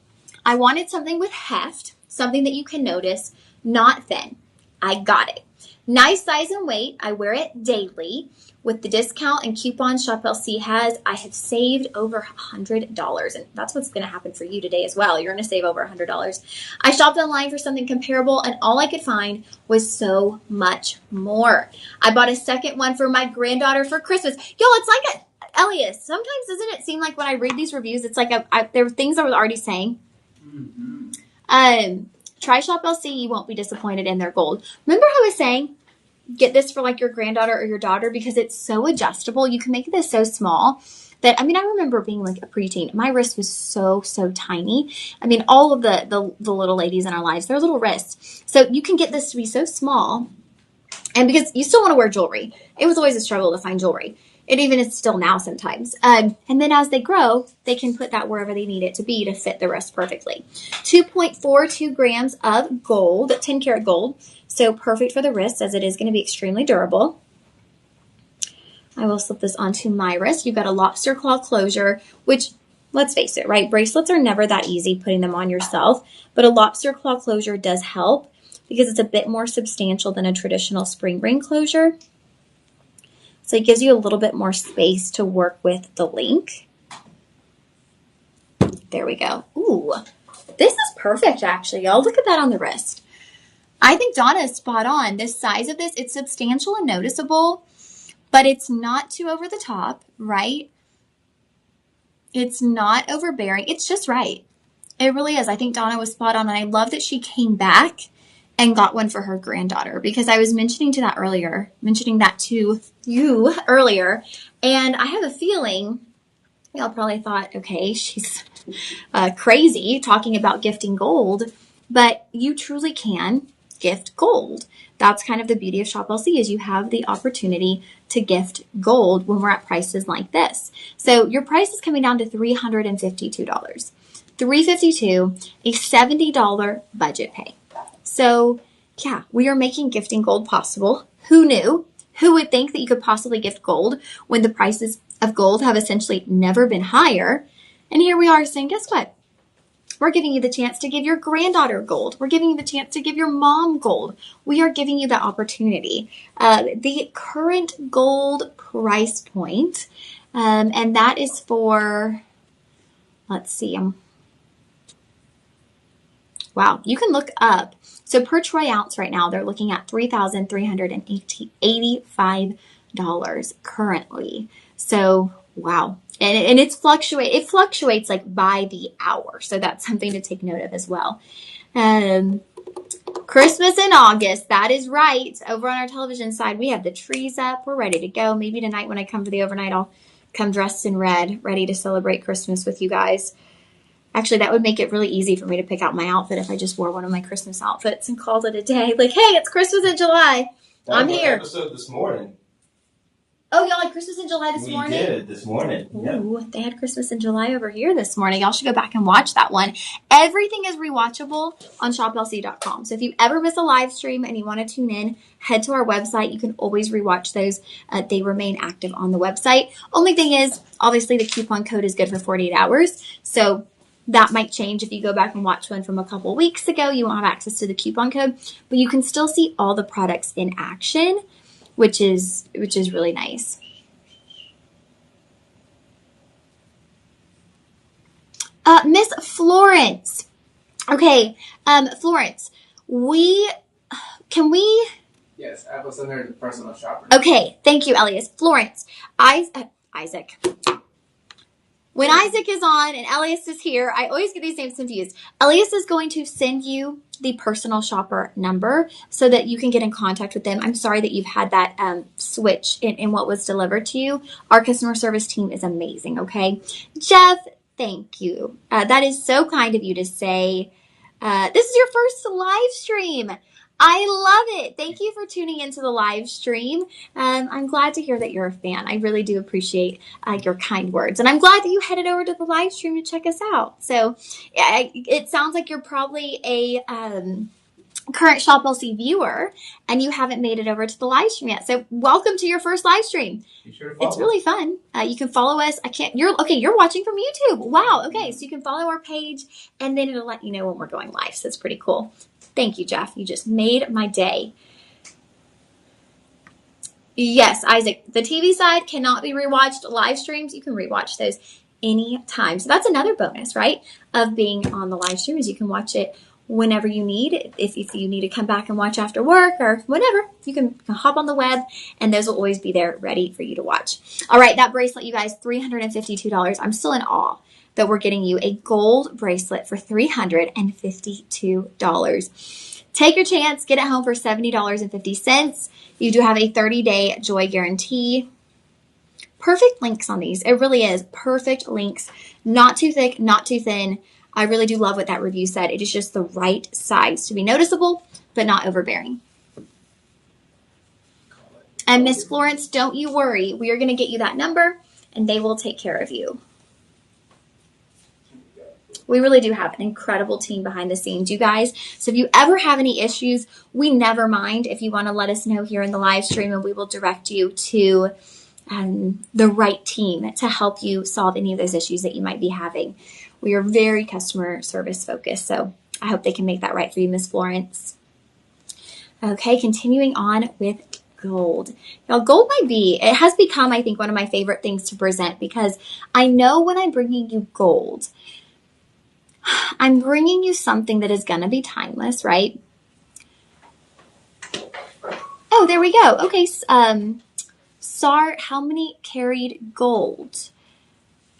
I wanted something with heft, something that you can notice, not thin. I got it. Nice size and weight. I wear it daily. With the discount and coupons ShopLC has, I have saved over $100. And that's what's going to happen for you today as well. You're going to save over $100. I shopped online for something comparable, and all I could find was so much more. I bought a second one for my granddaughter for Christmas. Y'all, it's like Elias, sometimes doesn't it seem like when I read these reviews, it's like there were things I was already saying. Try ShopLC. You won't be disappointed in their gold. Remember how I was saying, get this for like your granddaughter or your daughter because it's so adjustable. You can make this so small that, I remember being like a preteen. My wrist was so tiny. All of the little ladies in our lives, their little wrists. So you can get this to be so small. And because you still want to wear jewelry. It was always a struggle to find jewelry. It even is still now sometimes. And then as they grow, they can put that wherever they need it to be to fit the wrist perfectly. 2.42 grams of gold, 10 karat gold. So perfect for the wrist as it is going to be extremely durable. I will slip this onto my wrist. You've got a lobster claw closure, which, let's face it, right? Bracelets are never that easy putting them on yourself. But a lobster claw closure does help because it's a bit more substantial than a traditional spring ring closure. So it gives you a little bit more space to work with the link. There we go. Ooh, this is perfect actually, y'all. Look at that on the wrist. I think Donna is spot on. The size of this, it's substantial and noticeable, but it's not too over the top, right? It's not overbearing. It's just right. It really is. I think Donna was spot on, and I love that she came back and got one for her granddaughter because I was mentioning that to you earlier, and I have a feeling y'all probably thought, okay, she's crazy talking about gifting gold, but you truly can gift gold. That's kind of the beauty of ShopLC is you have the opportunity to gift gold when we're at prices like this. So your price is coming down to $352. $352, a $70 budget pay. So yeah, we are making gifting gold possible. Who knew? Who would think that you could possibly gift gold when the prices of gold have essentially never been higher? And here we are saying, guess what? We're giving you the chance to give your granddaughter gold. We're giving you the chance to give your mom gold. We are giving you that opportunity. The current gold price point, and that is for, let's see, wow, you can look up. So per troy ounce right now, they're looking at $3,385 currently. So wow. And it fluctuates like by the hour. So that's something to take note of as well. Christmas in August. That is right. Over on our television side, we have the trees up. We're ready to go. Maybe tonight when I come for the overnight, I'll come dressed in red, ready to celebrate Christmas with you guys. Actually, that would make it really easy for me to pick out my outfit if I just wore one of my Christmas outfits and called it a day. Like, hey, it's Christmas in July. I'm here. Episode this morning. Oh, y'all had Christmas in July this morning? We did this morning. Ooh, yep. They had Christmas in July over here this morning. Y'all should go back and watch that one. Everything is rewatchable on shoplc.com. So if you ever miss a live stream and you want to tune in, head to our website. You can always rewatch those. They remain active on the website. Only thing is, obviously, the coupon code is good for 48 hours. So that might change if you go back and watch one from a couple weeks ago. You won't have access to the coupon code, but you can still see all the products in action, which is really nice. Miss Florence. Okay, Florence, can we? Yes, I will send her the personal shopper. Okay, thank you, Elias. Florence, Isaac. When Isaac is on and Elias is here, I always get these names confused. Elias is going to send you the personal shopper number so that you can get in contact with them. I'm sorry that you've had that switch in what was delivered to you. Our customer service team is amazing, okay? Jeff, thank you. That is so kind of you to say. This is your first live stream. I love it. Thank you for tuning into the live stream. I'm glad to hear that you're a fan. I really do appreciate your kind words. And I'm glad that you headed over to the live stream to check us out. So it sounds like you're probably a current ShopLC viewer and you haven't made it over to the live stream yet. So welcome to your first live stream. It's really fun. You can follow us. You're watching from YouTube. Wow. Okay. So you can follow our page and then it'll let you know when we're going live. So it's pretty cool. Thank you, Jeff. You just made my day. Yes, Isaac. The TV side cannot be rewatched. Live streams, you can rewatch those anytime. So that's another bonus, right, of being on the live stream is you can watch it whenever you need. If you need to come back and watch after work or whatever, you can hop on the web and those will always be there ready for you to watch. All right, that bracelet, you guys, $352. I'm still in awe that we're getting you a gold bracelet for $352. Take your chance. Get it home for $70.50. You do have a 30-day joy guarantee. Perfect links on these. It really is. Perfect links. Not too thick, not too thin. I really do love what that review said. It is just the right size to be noticeable, but not overbearing. And Miss Florence, don't you worry. We are going to get you that number, and they will take care of you. We really do have an incredible team behind the scenes, you guys. So if you ever have any issues, we never mind if you want to let us know here in the live stream, and we will direct you to the right team to help you solve any of those issues that you might be having. We are very customer service focused, so I hope they can make that right for you, Miss Florence. Okay, continuing on with gold. Now, gold it has become, I think, one of my favorite things to present because I know when I'm bringing you gold, I'm bringing you something that is going to be timeless, right? Oh, there we go. Okay, Sar, how many carried gold?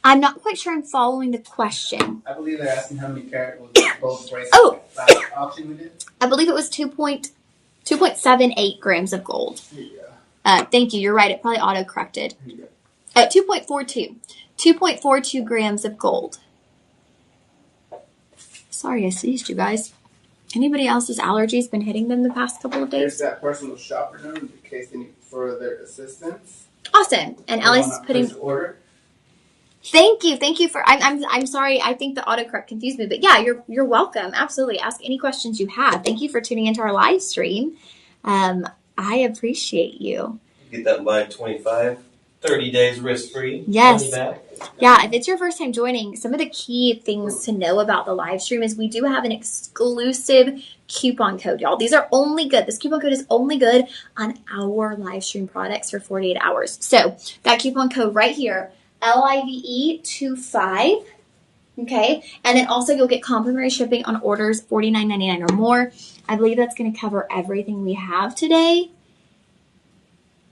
I'm not quite sure I'm following the question. I believe they're asking how many carat was the gold bracelet last auction we did. I believe it was 2.78 grams of gold. Thank you. You're right. It probably auto-corrected. 2.42. 2.42 grams of gold. Sorry, I sneezed, you guys. Anybody else's allergies been hitting them the past couple of days? There's that personal shopper number in case they need further assistance. Awesome. And Ellie's putting order. Thank you for. I'm sorry. I think the autocorrect confused me, but yeah, you're welcome. Absolutely, ask any questions you have. Thank you for tuning into our live stream. I appreciate you. Get that live 25, 30 days risk free. Yes. Yeah, if it's your first time joining, some of the key things to know about the live stream is we do have an exclusive coupon code, y'all. These are only good. This coupon code is only good on our live stream products for 48 hours. So that coupon code right here, LIVE25, okay? And then also you'll get complimentary shipping on orders $49.99 or more. I believe that's going to cover everything we have today.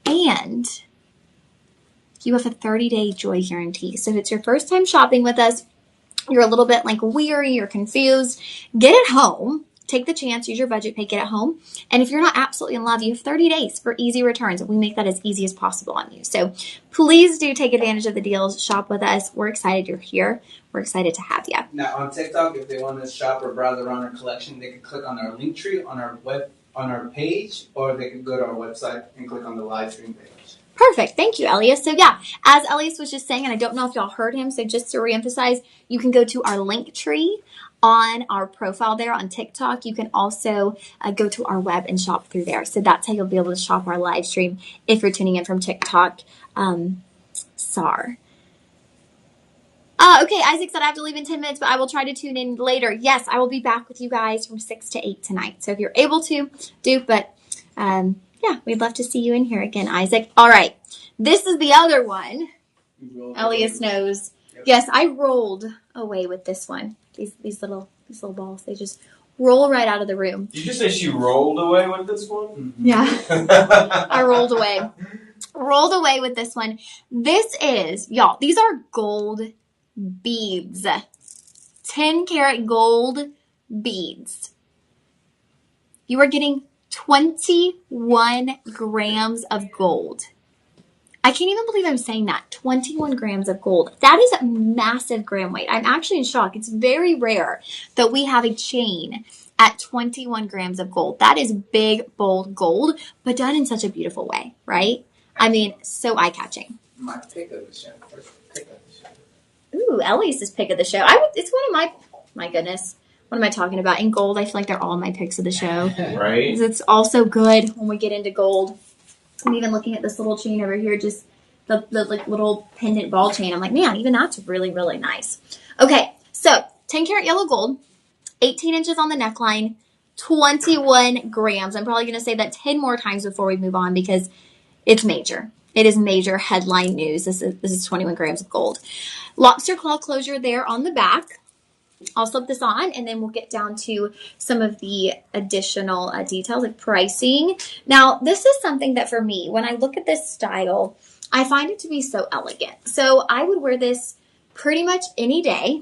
And you have a 30-day joy guarantee. So if it's your first time shopping with us, you're a little bit like weary or confused, get it home. Take the chance, use your budget pay, get it home. And if you're not absolutely in love, you have 30 days for easy returns. We make that as easy as possible on you. So please do take advantage of the deals. Shop with us. We're excited you're here. We're excited to have you. Now on TikTok, if they want to shop or browse around our collection, they can click on our link tree on our page, or they can go to our website and click on the live stream page. Perfect. Thank you, Elias. So yeah, as Elias was just saying, and I don't know if y'all heard him, so just to reemphasize, you can go to our link tree on our profile there on TikTok. You can also go to our web and shop through there. So that's how you'll be able to shop our live stream if you're tuning in from TikTok. SAR. Okay, Isaac said I have to leave in 10 minutes, but I will try to tune in later. Yes, I will be back with you guys from 6 to 8 tonight. So if you're able to, do. But yeah, we'd love to see you in here again, Isaac. All right, this is the other one. Elias knows. Yep. Yes, I rolled away with this one. These little balls, they just roll right out of the room. Did you say she rolled away with this one? Yeah, I rolled away. Rolled away with this one. This is, y'all, these are gold beads. 10 karat gold beads. You are getting 21 grams of gold. I can't even believe I'm saying that. 21 grams of gold. That is a massive gram weight. I'm actually in shock. It's very rare that we have a chain at 21 grams of gold. That is big, bold gold, but done in such a beautiful way, right? I mean, so eye-catching. My pick of the show. First pick of the show. Ooh, Ellie's pick of the show. It's one of my goodness. What am I talking about? In gold, I feel like they're all my picks of the show. Right. It's also good when we get into gold. I'm even looking at this little chain over here, just the like little pendant ball chain. I'm like, man, even that's really, really nice. Okay, so 10 karat yellow gold, 18 inches on the neckline, 21 grams. I'm probably going to say that 10 more times before we move on because It's major. It is major headline news. This is 21 grams of gold. Lobster claw closure there on the back. I'll slip this on, and then we'll get down to some of the additional details like pricing. Now, this is something that for me, when I look at this style, I find it to be so elegant. So I would wear this pretty much any day,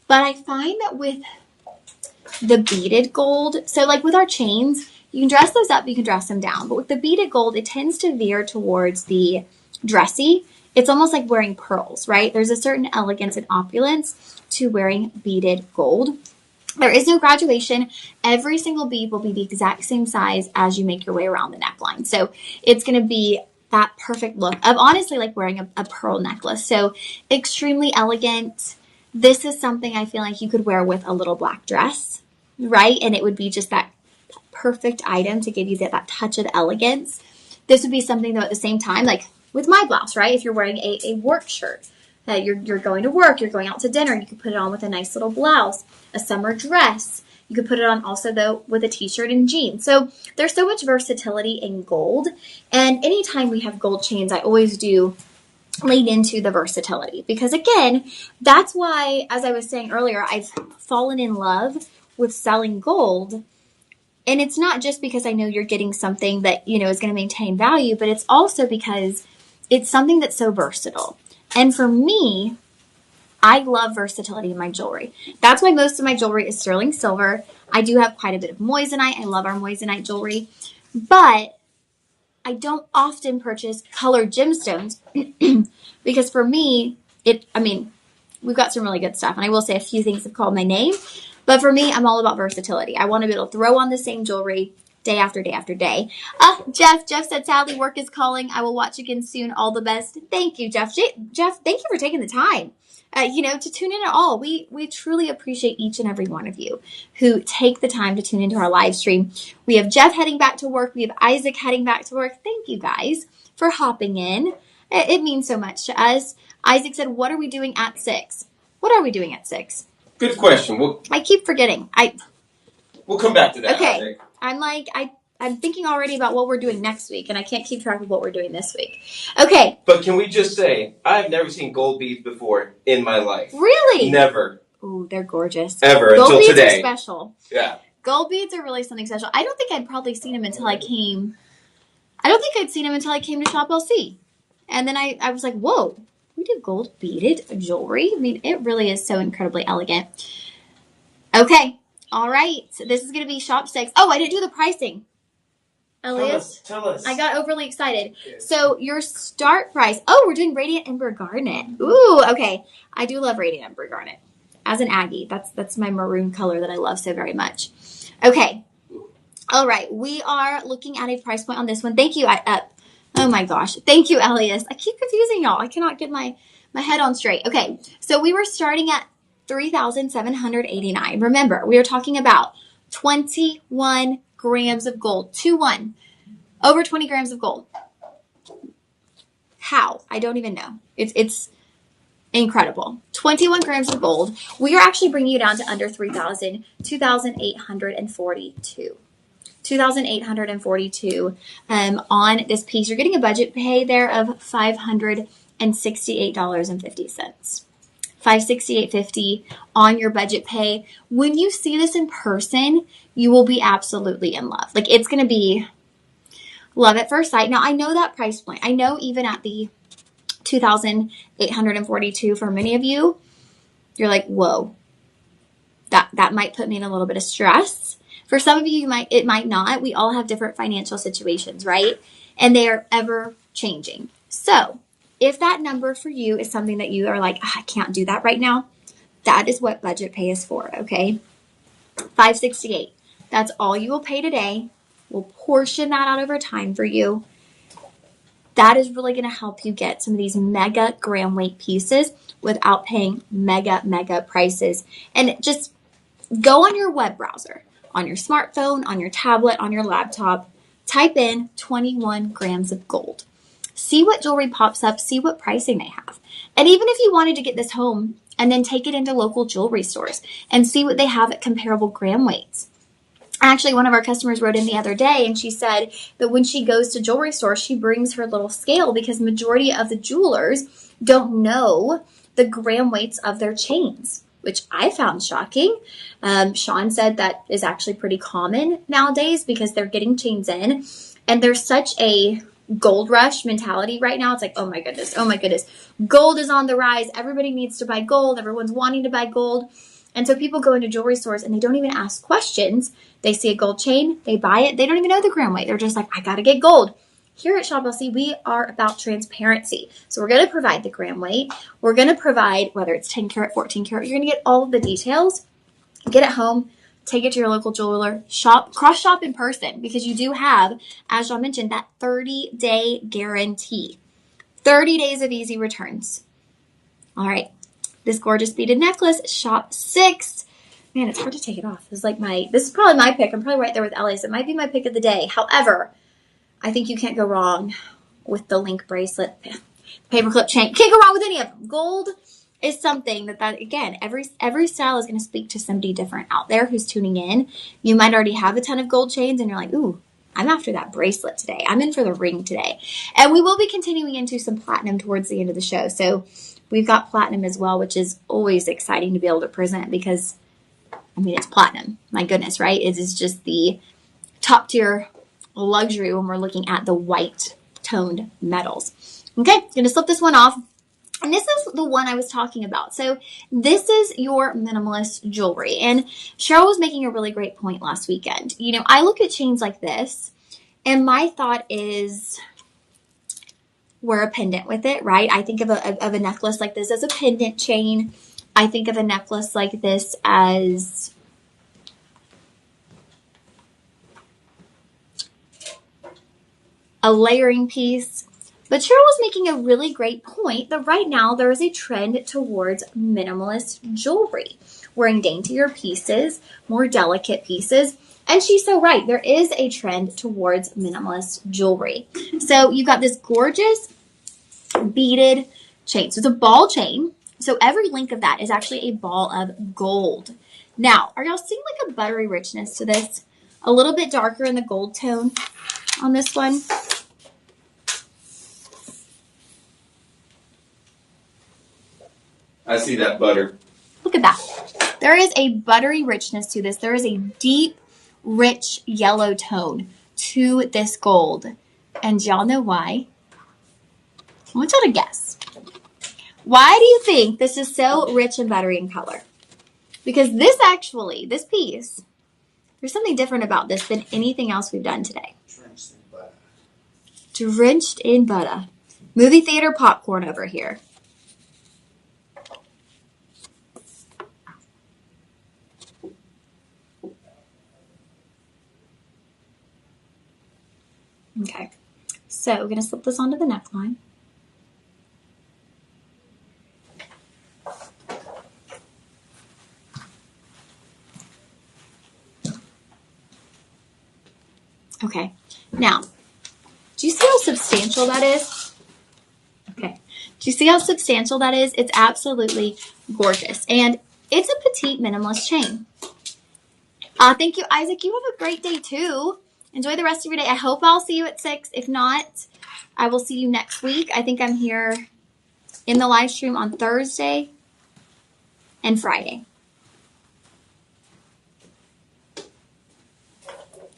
but I find that with the beaded gold, so like with our chains, you can dress those up, you can dress them down, but with the beaded gold, it tends to veer towards the dressy. It's almost like wearing pearls, right? There's a certain elegance and opulence to wearing beaded gold. There is no graduation. Every single bead will be the exact same size as you make your way around the neckline. So it's going to be that perfect look of honestly like wearing a pearl necklace. So extremely elegant. This is something I feel like you could wear with a little black dress, right? And it would be just that perfect item to give you that touch of elegance. This would be something though at the same time, like with my blouse, right? If you're wearing a work shirt, you're going to work, you're going out to dinner, you could put it on with a nice little blouse, a summer dress. You could put it on also though with a t-shirt and jeans. So there's so much versatility in gold. And anytime we have gold chains, I always do lean into the versatility because again, that's why, as I was saying earlier, I've fallen in love with selling gold. And it's not just because I know you're getting something that, is going to maintain value, but it's also because it's something that's so versatile. And for me, I love versatility in my jewelry. That's why most of my jewelry is sterling silver. I do have quite a bit of moissanite. I love our moissanite jewelry. But I don't often purchase colored gemstones because for me, we've got some really good stuff. And I will say a few things have called my name. But for me, I'm all about versatility. I want to be able to throw on the same jewelry day after day after day. Jeff said, sadly, work is calling. I will watch again soon. All the best. Thank you, Jeff. Jeff, thank you for taking the time, to tune in at all. We truly appreciate each and every one of you who take the time to tune into our live stream. We have Jeff heading back to work. We have Isaac heading back to work. Thank you guys for hopping in. It means so much to us. Isaac said, what are we doing at 6? What are we doing at 6? Good question. I keep forgetting. We'll come back to that. Okay. I'm thinking already about what we're doing next week, and I can't keep track of what we're doing this week. Okay. But can we just say, I've never seen gold beads before in my life. Really? Never. Ooh, they're gorgeous. Ever, gold until beads today. Are special. Yeah. Gold beads are really something special. I don't think I'd probably seen them until I came. I don't think I'd seen them until I came to Shop LC. And then I was like, whoa, we do gold beaded jewelry? I mean, it really is so incredibly elegant. Okay. All right. So this is going to be Shop 6. Oh, I didn't do the pricing. Elias? Tell us. I got overly excited. So your start price. Oh, we're doing Radiant Ember Garnet. Ooh, okay. I do love Radiant Ember Garnet. As an Aggie, that's my maroon color that I love so very much. Okay. All right. We are looking at a price point on this one. Thank you. Oh my gosh. Thank you, Elias. I keep confusing y'all. I cannot get my head on straight. Okay. So we were starting at $3,789. Remember, we are talking about 21 grams of gold. 21. Over 20 grams of gold. How? I don't even know. It's incredible. 21 grams of gold. We are actually bringing you down to under 3,000. 2,842. 2,842 on this piece. You're getting a budget pay there of $568.50. $568.50 on your budget pay. When you see this in person, you will be absolutely in love. Like, it's going to be love at first sight. Now, I know that price point. I know even at the 2,842 for many of you, you're like, whoa, that might put me in a little bit of stress. For some of you, it might not. We all have different financial situations, right? And they are ever changing. So if that number for you is something that you are like, I can't do that right now, that is what budget pay is for, okay? $568. That's all you will pay today. We'll portion that out over time for you. That is really going to help you get some of these mega gram weight pieces without paying mega prices. And just go on your web browser, on your smartphone, on your tablet, on your laptop, type in 21 grams of gold. See what jewelry pops up, see what pricing they have. And even if you wanted to get this home and then take it into local jewelry stores and see what they have at comparable gram weights, Actually, one of our customers wrote in the other day, and she said that when she goes to jewelry stores, she brings her little scale because majority of the jewelers don't know the gram weights of their chains, which I found shocking. Sean said that is actually pretty common nowadays because they're getting chains in, and there's such a gold rush mentality right now. It's like, oh my goodness, gold is on the rise. Everybody needs to buy gold. Everyone's wanting to buy gold. And so people go into jewelry stores and they don't even ask questions. They see a gold chain, they buy it. They don't even know the gram weight. They're just like, I got to get gold. Here at Shop LC, we are about transparency. So we're going to provide the gram weight. We're going to provide whether it's 10 karat, 14 karat. You're going to get all of the details. Get it home. Take it to your local jeweler. Cross shop in person because you do have, as John mentioned, that 30-day guarantee. 30 days of easy returns. All right. This gorgeous beaded necklace, shop 6. Man, it's hard to take it off. This is probably my pick. I'm probably right there with Ellie's. It might be my pick of the day. However, I think you can't go wrong with the link bracelet, paperclip chain. Can't go wrong with any of them. Gold is something that again, every style is going to speak to somebody different out there who's tuning in. You might already have a ton of gold chains and you're like, ooh, I'm after that bracelet today. I'm in for the ring today. And we will be continuing into some platinum towards the end of the show. So we've got platinum as well, which is always exciting to be able to present because, I mean, it's platinum. My goodness, right? It is just the top tier luxury when we're looking at the white toned metals. Okay, going to slip this one off. And this is the one I was talking about. So this is your minimalist jewelry. And Cheryl was making a really great point last weekend. You know, I look at chains like this, and my thought is wear a pendant with it, right? I think of a necklace like this as a pendant chain. I think of a necklace like this as a layering piece. But Cheryl was making a really great point that right now there is a trend towards minimalist jewelry, wearing daintier pieces, more delicate pieces. And she's so right. There is a trend towards minimalist jewelry. So you've got this gorgeous beaded chain. So it's a ball chain. So every link of that is actually a ball of gold. Now, are y'all seeing like a buttery richness to this? A little bit darker in the gold tone on this one. I see that butter. Look at that. There is a buttery richness to this. There is a deep, rich yellow tone to this gold. And y'all know why? I want y'all to guess. Why do you think this is so rich and buttery in color? Because this piece, there's something different about this than anything else we've done today. Drenched in butter. Drenched in butter. Movie theater popcorn over here. Okay, so we're going to slip this onto the neckline. Okay, now, do you see how substantial that is? Okay, do you see how substantial that is? It's absolutely gorgeous, and it's a petite minimalist chain. Thank you, Isaac. You have a great day, too. Enjoy the rest of your day. I hope I'll see you at 6. If not, I will see you next week. I think I'm here in the live stream on Thursday and Friday.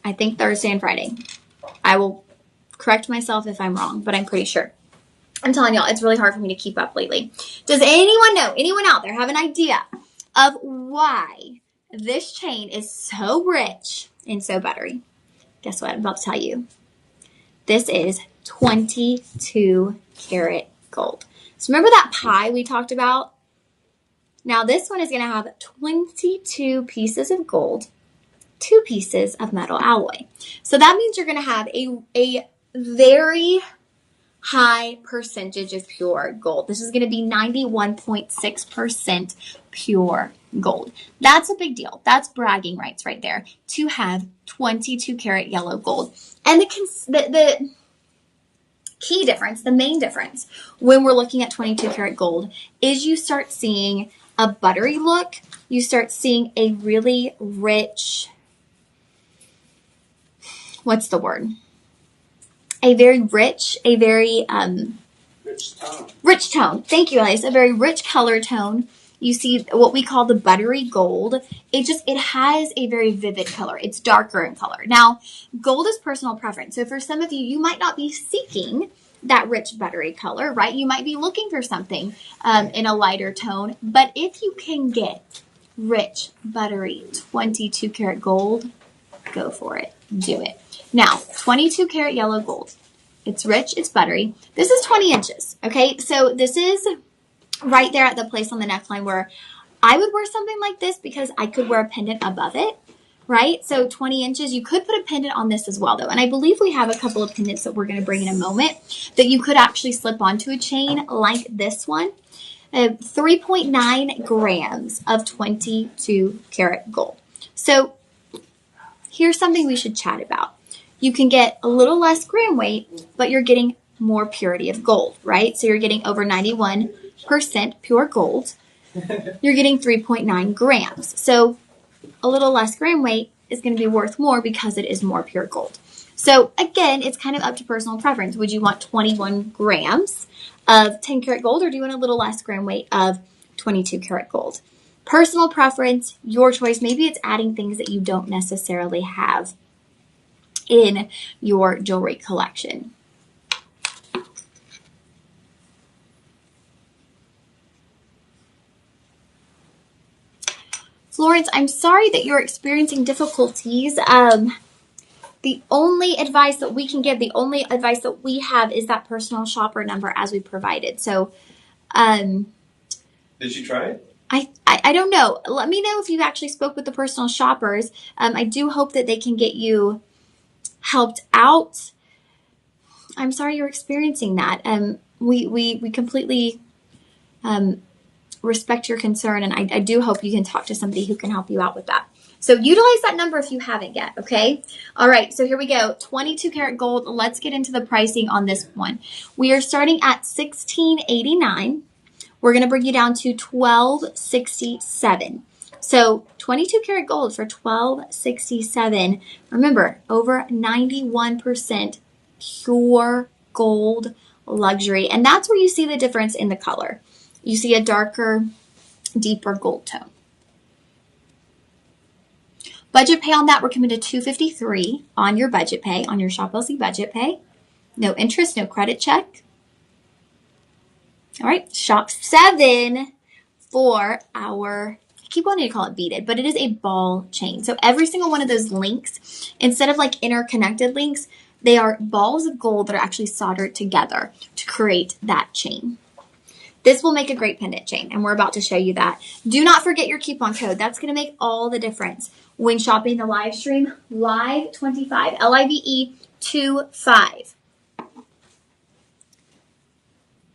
I think Thursday and Friday. I will correct myself if I'm wrong, but I'm pretty sure. I'm telling y'all, it's really hard for me to keep up lately. Does anyone know, anyone out there have an idea of why this chain is so rich and so buttery? Guess what? I'm about to tell you. This is 22 karat gold. So remember that pie we talked about? Now this one is going to have 22 pieces of gold, 2 pieces of metal alloy. So that means you're going to have a very high percentage of pure gold. This is going to be 91.6% pure gold. That's a big deal. That's bragging rights right there to have 22 karat yellow gold. And the key difference, the main difference when we're looking at 22 karat gold is you start seeing a buttery look. You start seeing a really rich, what's the word? A very rich, a very rich tone. Thank you, Elise. A very rich color tone. You see what we call the buttery gold. It has a very vivid color. It's darker in color. Now, gold is personal preference. So for some of you, you might not be seeking that rich buttery color, right? You might be looking for something in a lighter tone. But if you can get rich, buttery, 22 karat gold, go for it. Do it. Now, 22 karat yellow gold. It's rich. It's buttery. This is 20 inches. Okay. So this is right there at the place on the neckline where I would wear something like this because I could wear a pendant above it. Right? So 20 inches, you could put a pendant on this as well though. And I believe we have a couple of pendants that we're going to bring in a moment that you could actually slip onto a chain like this one. 3.9 grams of 22 karat gold. So here's something we should chat about. You can get a little less gram weight, but you're getting more purity of gold, right? So you're getting over 91% pure gold. You're getting 3.9 grams. So a little less gram weight is going to be worth more because it is more pure gold. So again, it's kind of up to personal preference. Would you want 21 grams of 10 karat gold, or do you want a little less gram weight of 22 karat gold? Personal preference, your choice. Maybe it's adding things that you don't necessarily have in your jewelry collection. Florence, I'm sorry that you're experiencing difficulties. The only advice that we can give, the only advice that we have is that personal shopper number as we provided. So, did you try it? I don't know. Let me know if you actually spoke with the personal shoppers. I do hope that they can get you helped out. I'm sorry you're experiencing that. We completely respect your concern, and I do hope you can talk to somebody who can help you out with that. So utilize that number if you haven't yet, okay? All right, so here we go. 22 karat gold. Let's get into the pricing on this one. We are starting at $16.89. We're going to bring you down to $12.67. So 22 karat gold for $12.67. Remember, over 91% pure gold luxury. And that's where you see the difference in the color. You see a darker, deeper gold tone. Budget pay on that, we're coming to $253 on your budget pay, on your ShopLC budget pay. No interest, no credit check. All right, shop 7 for our, I keep wanting to call it beaded, but it is a ball chain. So every single one of those links, instead of like interconnected links, they are balls of gold that are actually soldered together to create that chain. This will make a great pendant chain, and we're about to show you that. Do not forget your coupon code. That's going to make all the difference when shopping the live stream. Live25, Live 25.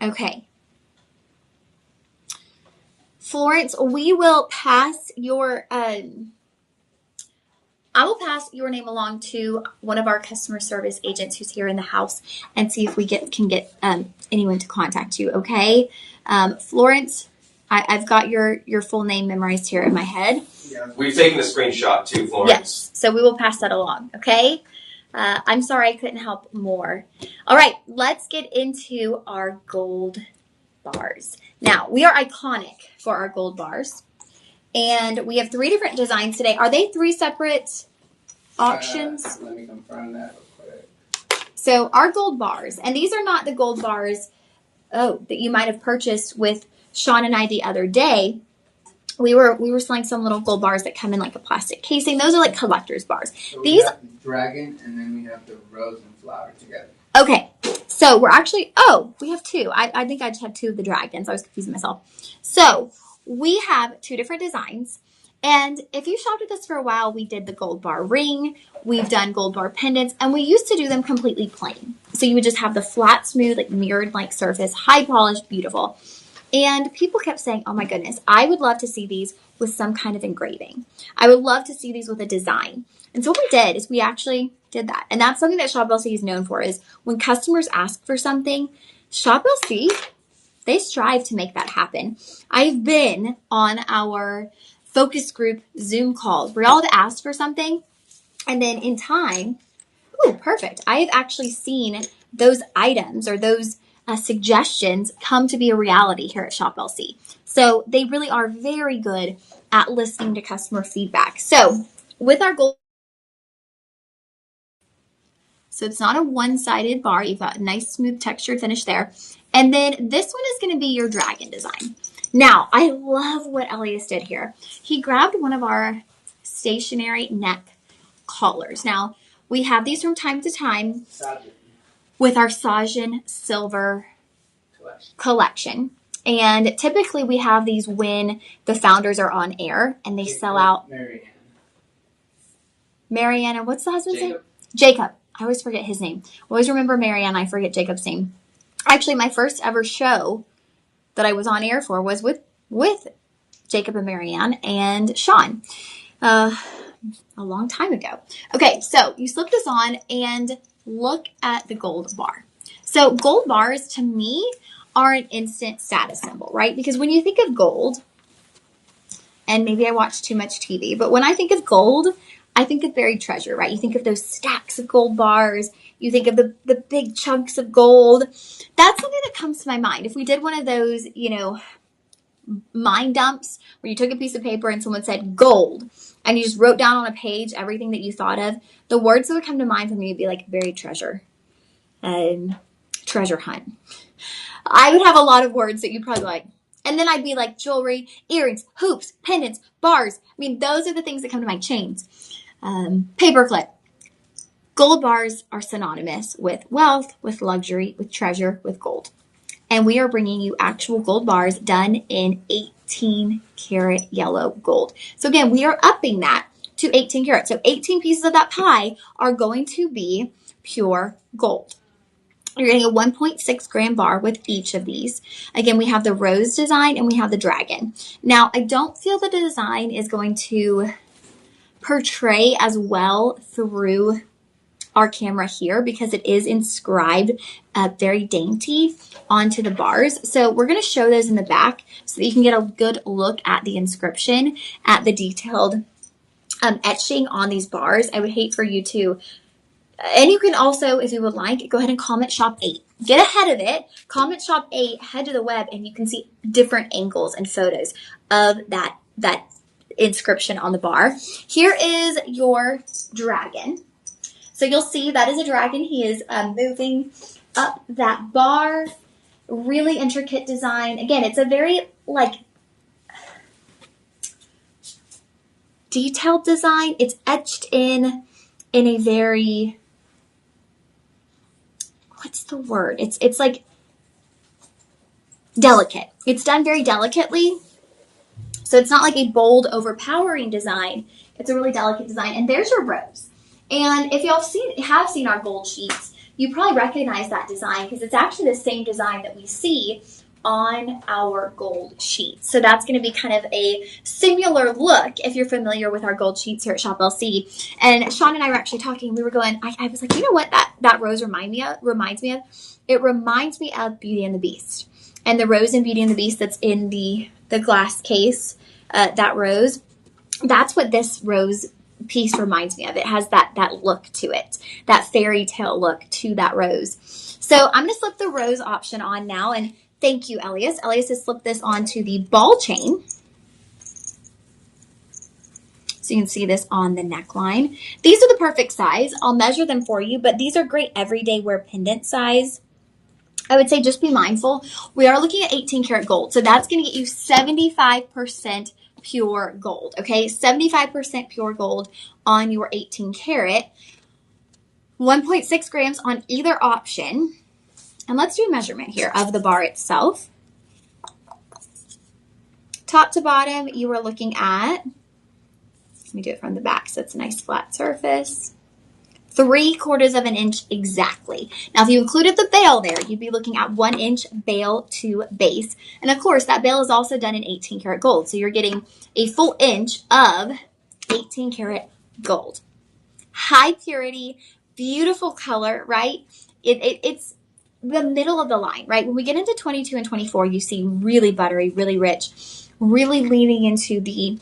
Okay. Florence, we will pass your, I will pass your name along to one of our customer service agents who's here in the house and see if we can get anyone to contact you, okay? Florence, I've got your full name memorized here in my head. Yeah. We've taken a screenshot too, Florence. Yes, so we will pass that along, okay? I'm sorry I couldn't help more. All right, let's get into our gold bars. Now, we are iconic for our gold bars, and we have 3 different designs today. Are they 3 separate auctions? Let me confirm that real quick. So our gold bars, and these are not the gold bars that you might have purchased with Sean and I the other day. We were selling some little gold bars that come in like a plastic casing. Those are like collector's bars. So these have the dragon, and then we have the rose and flower together. Okay, so we're actually, we have 2. I think I just had 2 of the dragons. I was confusing myself. So we have 2 different designs. And if you shopped with us for a while, we did the gold bar ring. We've done gold bar pendants, and we used to do them completely plain. So you would just have the flat, smooth, like mirrored-like surface, high polished, beautiful. And people kept saying, oh my goodness, I would love to see these with some kind of engraving. I would love to see these with a design. And so what we did is we actually did that. And that's something that ShopLC is known for, is when customers ask for something, ShopLC, they strive to make that happen. I've been on our focus group Zoom calls where y'all have asked for something, and then in time, Ooh, perfect. I have actually seen those items or those suggestions come to be a reality here at Shop LC. So they really are very good at listening to customer feedback. So with our gold, so it's not a one-sided bar. You've got a nice smooth textured finish there. And then this one is going to be your dragon design. Now, I love what Elias did here. He grabbed one of our stationary neck collars. Now, we have these from time to time with our Sajin Silver collection. And typically we have these when the founders are on air and they sell out. Marianne, and what's the husband's name? Jacob. I always forget his name. I always remember Marianne. I forget Jacob's name. Actually, my first ever show that I was on air for was with Jacob and Marianne and Sean a long time ago. Okay, so you slip this on and look at the gold bar. So gold bars to me are an instant status symbol, right? Because when you think of gold, and maybe I watch too much TV, but when I think of gold, I think of buried treasure, right? You think of those stacks of gold bars. You think of the big chunks of gold. That's something that comes to my mind. If we did one of those, mine dumps where you took a piece of paper and someone said gold and you just wrote down on a page everything that you thought of, the words that would come to mind for me would be like buried treasure and treasure hunt. I would have a lot of words that you'd probably like. And then I'd be like jewelry, earrings, hoops, pendants, bars. I mean, those are the things that come to mind. Chains, paperclip. Gold bars are synonymous with wealth, with luxury, with treasure, with gold. And we are bringing you actual gold bars done in 18 karat yellow gold. So again, we are upping that to 18 karat. So 18 pieces of that pie are going to be pure gold. You're getting a 1.6 gram bar with each of these. Again, we have the rose design and we have the dragon. Now, I don't feel the design is going to portray as well through our camera here because it is inscribed very dainty onto the bars. So we're going to show those in the back so that you can get a good look at the inscription, at the detailed etching on these bars. I would hate for you to, and you can also, if you would like, go ahead and comment shop 8. Get ahead of it, comment shop 8, head to the web, and you can see different angles and photos of that inscription on the bar. Here is your dragon. So you'll see that is a dragon. He is moving up that bar. Really intricate design. Again, it's a very detailed design. It's etched in a very, what's the word? It's like delicate. It's done very delicately. So it's not like a bold, overpowering design. It's a really delicate design. And there's your rose. And if y'all have seen our gold sheets, you probably recognize that design because it's actually the same design that we see on our gold sheets. So that's going to be kind of a similar look if you're familiar with our gold sheets here at Shop LC. And Sean and I were actually talking. We were going, I was like, you know what that rose reminds me of? It reminds me of Beauty and the Beast. And the rose in Beauty and the Beast that's in the glass case, that rose, that's what this rose piece reminds me of. It has that look to it, that fairy tale look to that rose. So I'm going to slip the rose option on now, and thank you, Elias. Elias has slipped this onto the ball chain. So you can see this on the neckline. These are the perfect size. I'll measure them for you, but these are great everyday wear pendant size. I would say just be mindful. We are looking at 18 karat gold, so that's going to get you 75% pure gold, okay? 75% pure gold on your 18 karat. 1.6 grams on either option. And let's do a measurement here of the bar itself. Top to bottom, you are looking at, let me do it from the back so it's a nice flat surface, 3/4 of an inch exactly. Now, if you included the bail there, you'd be looking at 1 inch bail to base. And of course, that bail is also done in 18 karat gold. So you're getting a full inch of 18 karat gold. High purity, beautiful color, right? It's the middle of the line, right? When we get into 22 and 24, you see really buttery, really rich, really leaning into the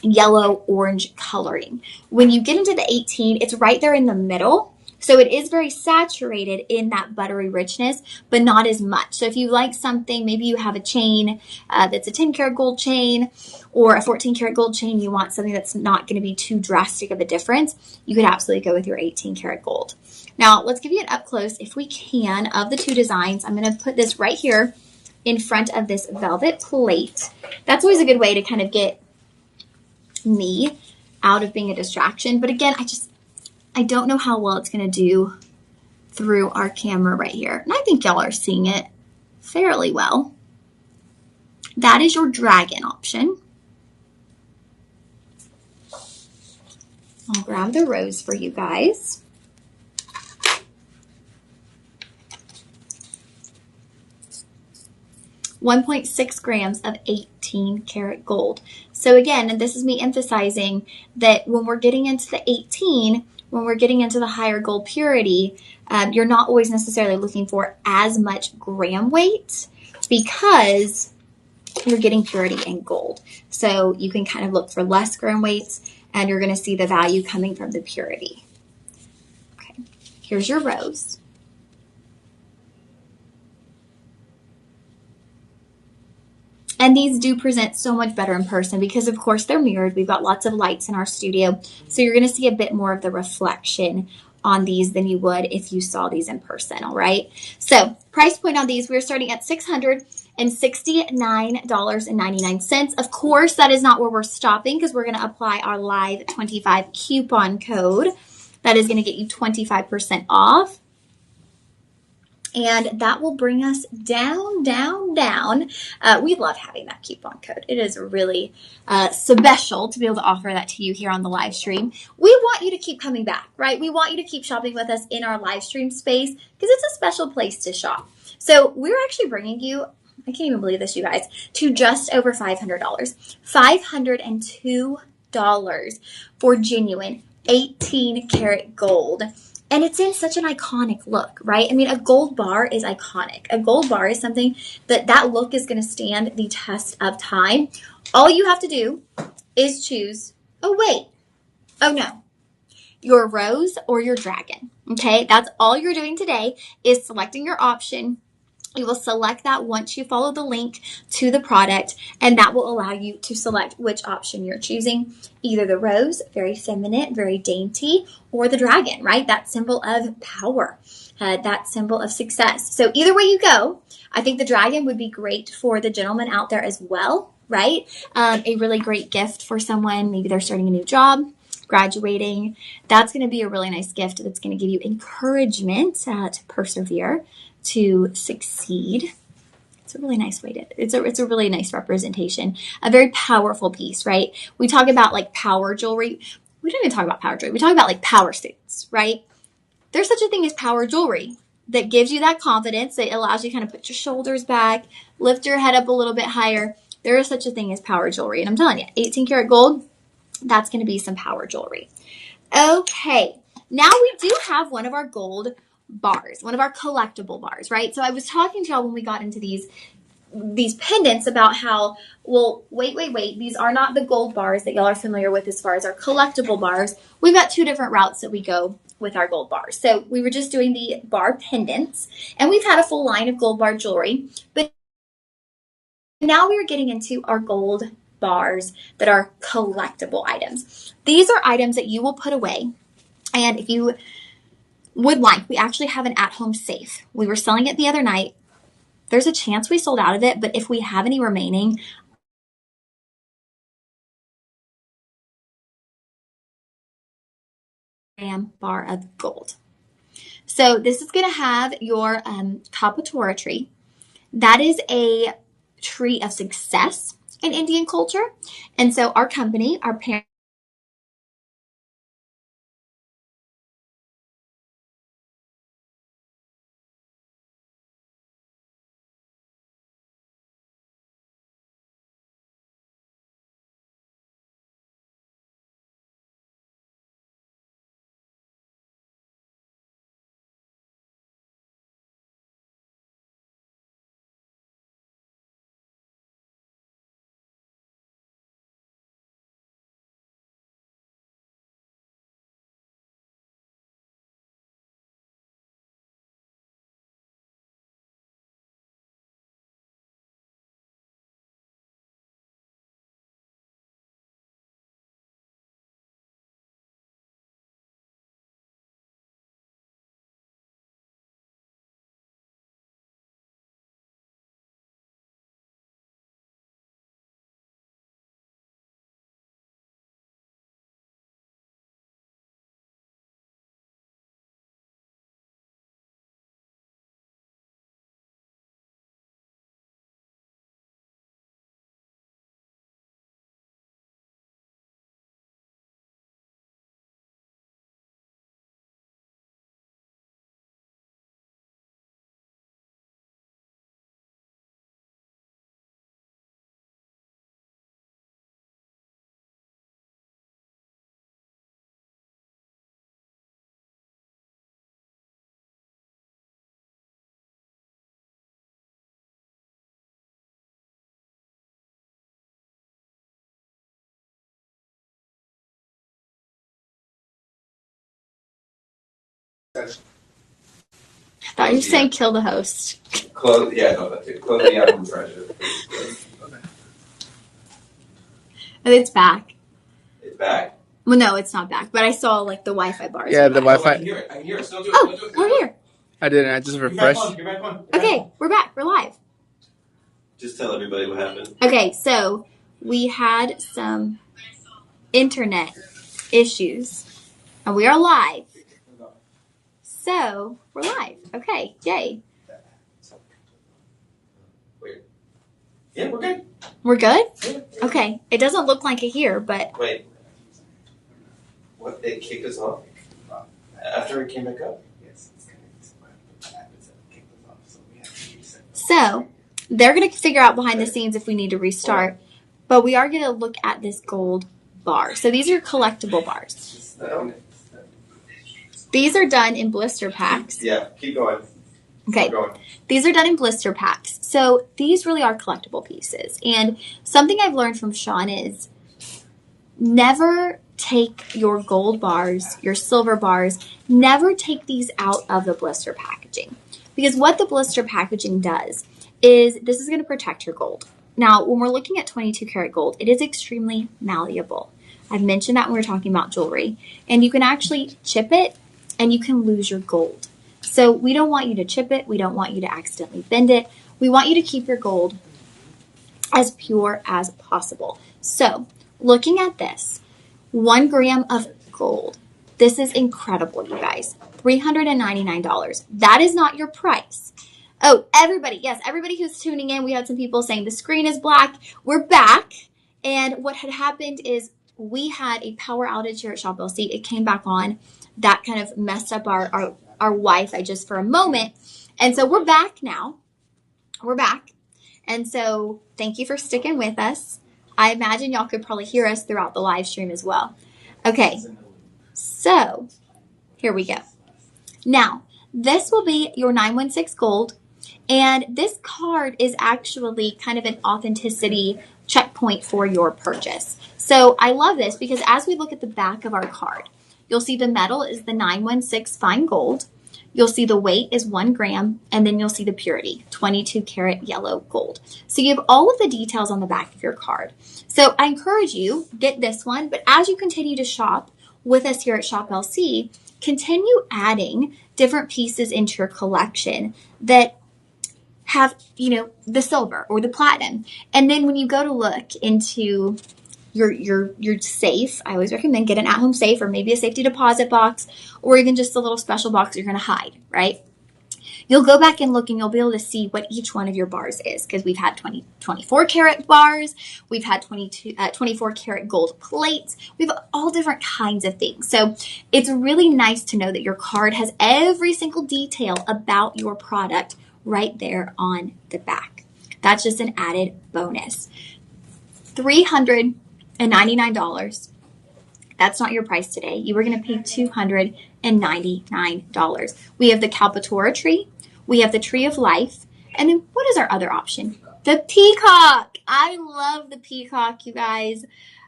yellow orange coloring. When you get into the 18, it's right there in the middle. So it is very saturated in that buttery richness, but not as much. So if you like something, maybe you have a chain that's a 10 karat gold chain or a 14 karat gold chain, you want something that's not going to be too drastic of a difference, you could absolutely go with your 18 karat gold. Now let's give you an up close, if we can, of the two designs. I'm going to put this right here in front of this velvet plate. That's always a good way to kind of get me out of being a distraction. But again, I don't know how well it's going to do through our camera right here. And I think y'all are seeing it fairly well. That is your dragon option. I'll grab the rose for you guys. .6 grams of 18 karat gold. So again, and this is me emphasizing that when we're getting into the 18, when we're getting into the higher gold purity, you're not always necessarily looking for as much gram weight because you're getting purity in gold. So you can kind of look for less gram weights and you're going to see the value coming from the purity. Okay, here's your rose. And these do present so much better in person because, of course, they're mirrored. We've got lots of lights in our studio. So you're going to see a bit more of the reflection on these than you would if you saw these in person, all right? So price point on these, we're starting at $669.99. Of course, that is not where we're stopping because we're going to apply our Live 25 coupon code. That is going to get you 25% off. And that will bring us down, down, down. We love having that coupon code. It is really special to be able to offer that to you here on the live stream. We want you to keep coming back, right? We want you to keep shopping with us in our live stream space because it's a special place to shop. So we're actually bringing you, I can't even believe this, you guys, to just over $500. $502 for genuine 18 karat gold. And it's in such an iconic look, right? I mean, a gold bar is iconic. A gold bar is something that look is going to stand the test of time. All you have to do is choose, oh, wait, oh, no, your rose or your dragon, okay? That's all you're doing today is selecting your option. You will select that once you follow the link to the product, and that will allow you to select which option you're choosing. Either the rose, very feminine, very dainty, or the dragon, right? That symbol of power, that symbol of success. So either way you go, I think the dragon would be great for the gentleman out there as well, right? A really great gift for someone. Maybe they're starting a new job, graduating. That's going to be a really nice gift that's going to give you encouragement to persevere, to succeed. It's a really nice way to, it's a really nice representation, a very powerful piece, right? We talk about like power jewelry. We don't even talk about power jewelry. We talk about like power suits, right? There's such a thing as power jewelry that gives you that confidence. It allows you to kind of put your shoulders back, lift your head up a little bit higher. There is such a thing as power jewelry. And I'm telling you, 18 karat gold, that's going to be some power jewelry. Okay. Now we do have one of our gold bars, one of our collectible bars, right? So I was talking to y'all when we got into these pendants about how, well, wait, these are not the gold bars that y'all are familiar with as far as our collectible bars. We've got two different routes that we go with our gold bars. So we were just doing the bar pendants, and we've had a full line of gold bar jewelry, but now we are getting into our gold bars that are collectible items. These are items that you will put away, and if you would like, we actually have an at-home safe. We were selling it the other night. There's a chance we sold out of it, but if we have any remaining, bar of gold. So this is going to have your Kapatora tree. That is a tree of success in Indian culture. And so our company, our parents, I thought you were saying kill the host. Close, yeah, no, that's it. Close the app and treasure. Oh, it's back. It's back. Well, no, it's not back. But I saw like the Wi-Fi bars. Yeah, the Wi-Fi. I can hear it. I can hear it. Don't do it. Oh, Don't do it. we're here. I didn't. I just refreshed. You're back on. Okay, we're back. We're live. Just tell everybody what happened. Okay, so we had some internet issues, and we are live. So we're live. Okay, yay. Wait. Yeah, we're good. We're good? Yeah. Okay, it doesn't look like it here, but Wait. What? It kicked us off? After it came back up? so they're going to figure out behind the scenes if we need to restart, but we are going to look at this gold bar. So these are collectible bars. These are done in blister packs. Yeah, keep going. Okay. Keep going. These are done in blister packs. So these really are collectible pieces. And something I've learned from Sean is never take your gold bars, your silver bars, never take these out of the blister packaging. Because what the blister packaging does is this is going to protect your gold. Now, when we're looking at 22 karat gold, it is extremely malleable. I've mentioned that when we were talking about jewelry. And you can actually chip it and you can lose your gold. So we don't want you to chip it. We don't want you to accidentally bend it. We want you to keep your gold as pure as possible. So looking at this, 1 gram of gold. This is incredible, you guys. $399. That is not your price. Oh, everybody, yes, everybody who's tuning in, we had some people saying the screen is black. We're back. And what had happened is we had a power outage here at Shop LC. It came back on. That kind of messed up our Wi-Fi just for a moment. And so we're back now. We're back. And so thank you for sticking with us. I imagine y'all could probably hear us throughout the live stream as well. Okay, so here we go. Now, this will be your 916 gold. And this card is actually kind of an authenticity checkpoint for your purchase. So I love this because as we look at the back of our card, you'll see the metal is the 916 fine gold. You'll see the weight is 1 gram, and then you'll see the purity, 22 karat yellow gold. So you have all of the details on the back of your card. So I encourage you, get this one, but as you continue to shop with us here at Shop LC, continue adding different pieces into your collection that have, the silver or the platinum. And then when you go to look into your safe, I always recommend get an at-home safe or maybe a safety deposit box or even just a little special box you're going to hide, right? You'll go back and look and you'll be able to see what each one of your bars is because we've had 24 karat bars, we've had 24 karat gold plates, we have all different kinds of things. So it's really nice to know that your card has every single detail about your product right there on the back. That's just an added bonus. $399. That's not your price today. You were going to pay $299. We have the Calpatora tree. We have the tree of life. And then what is our other option? The peacock. I love the peacock, you guys.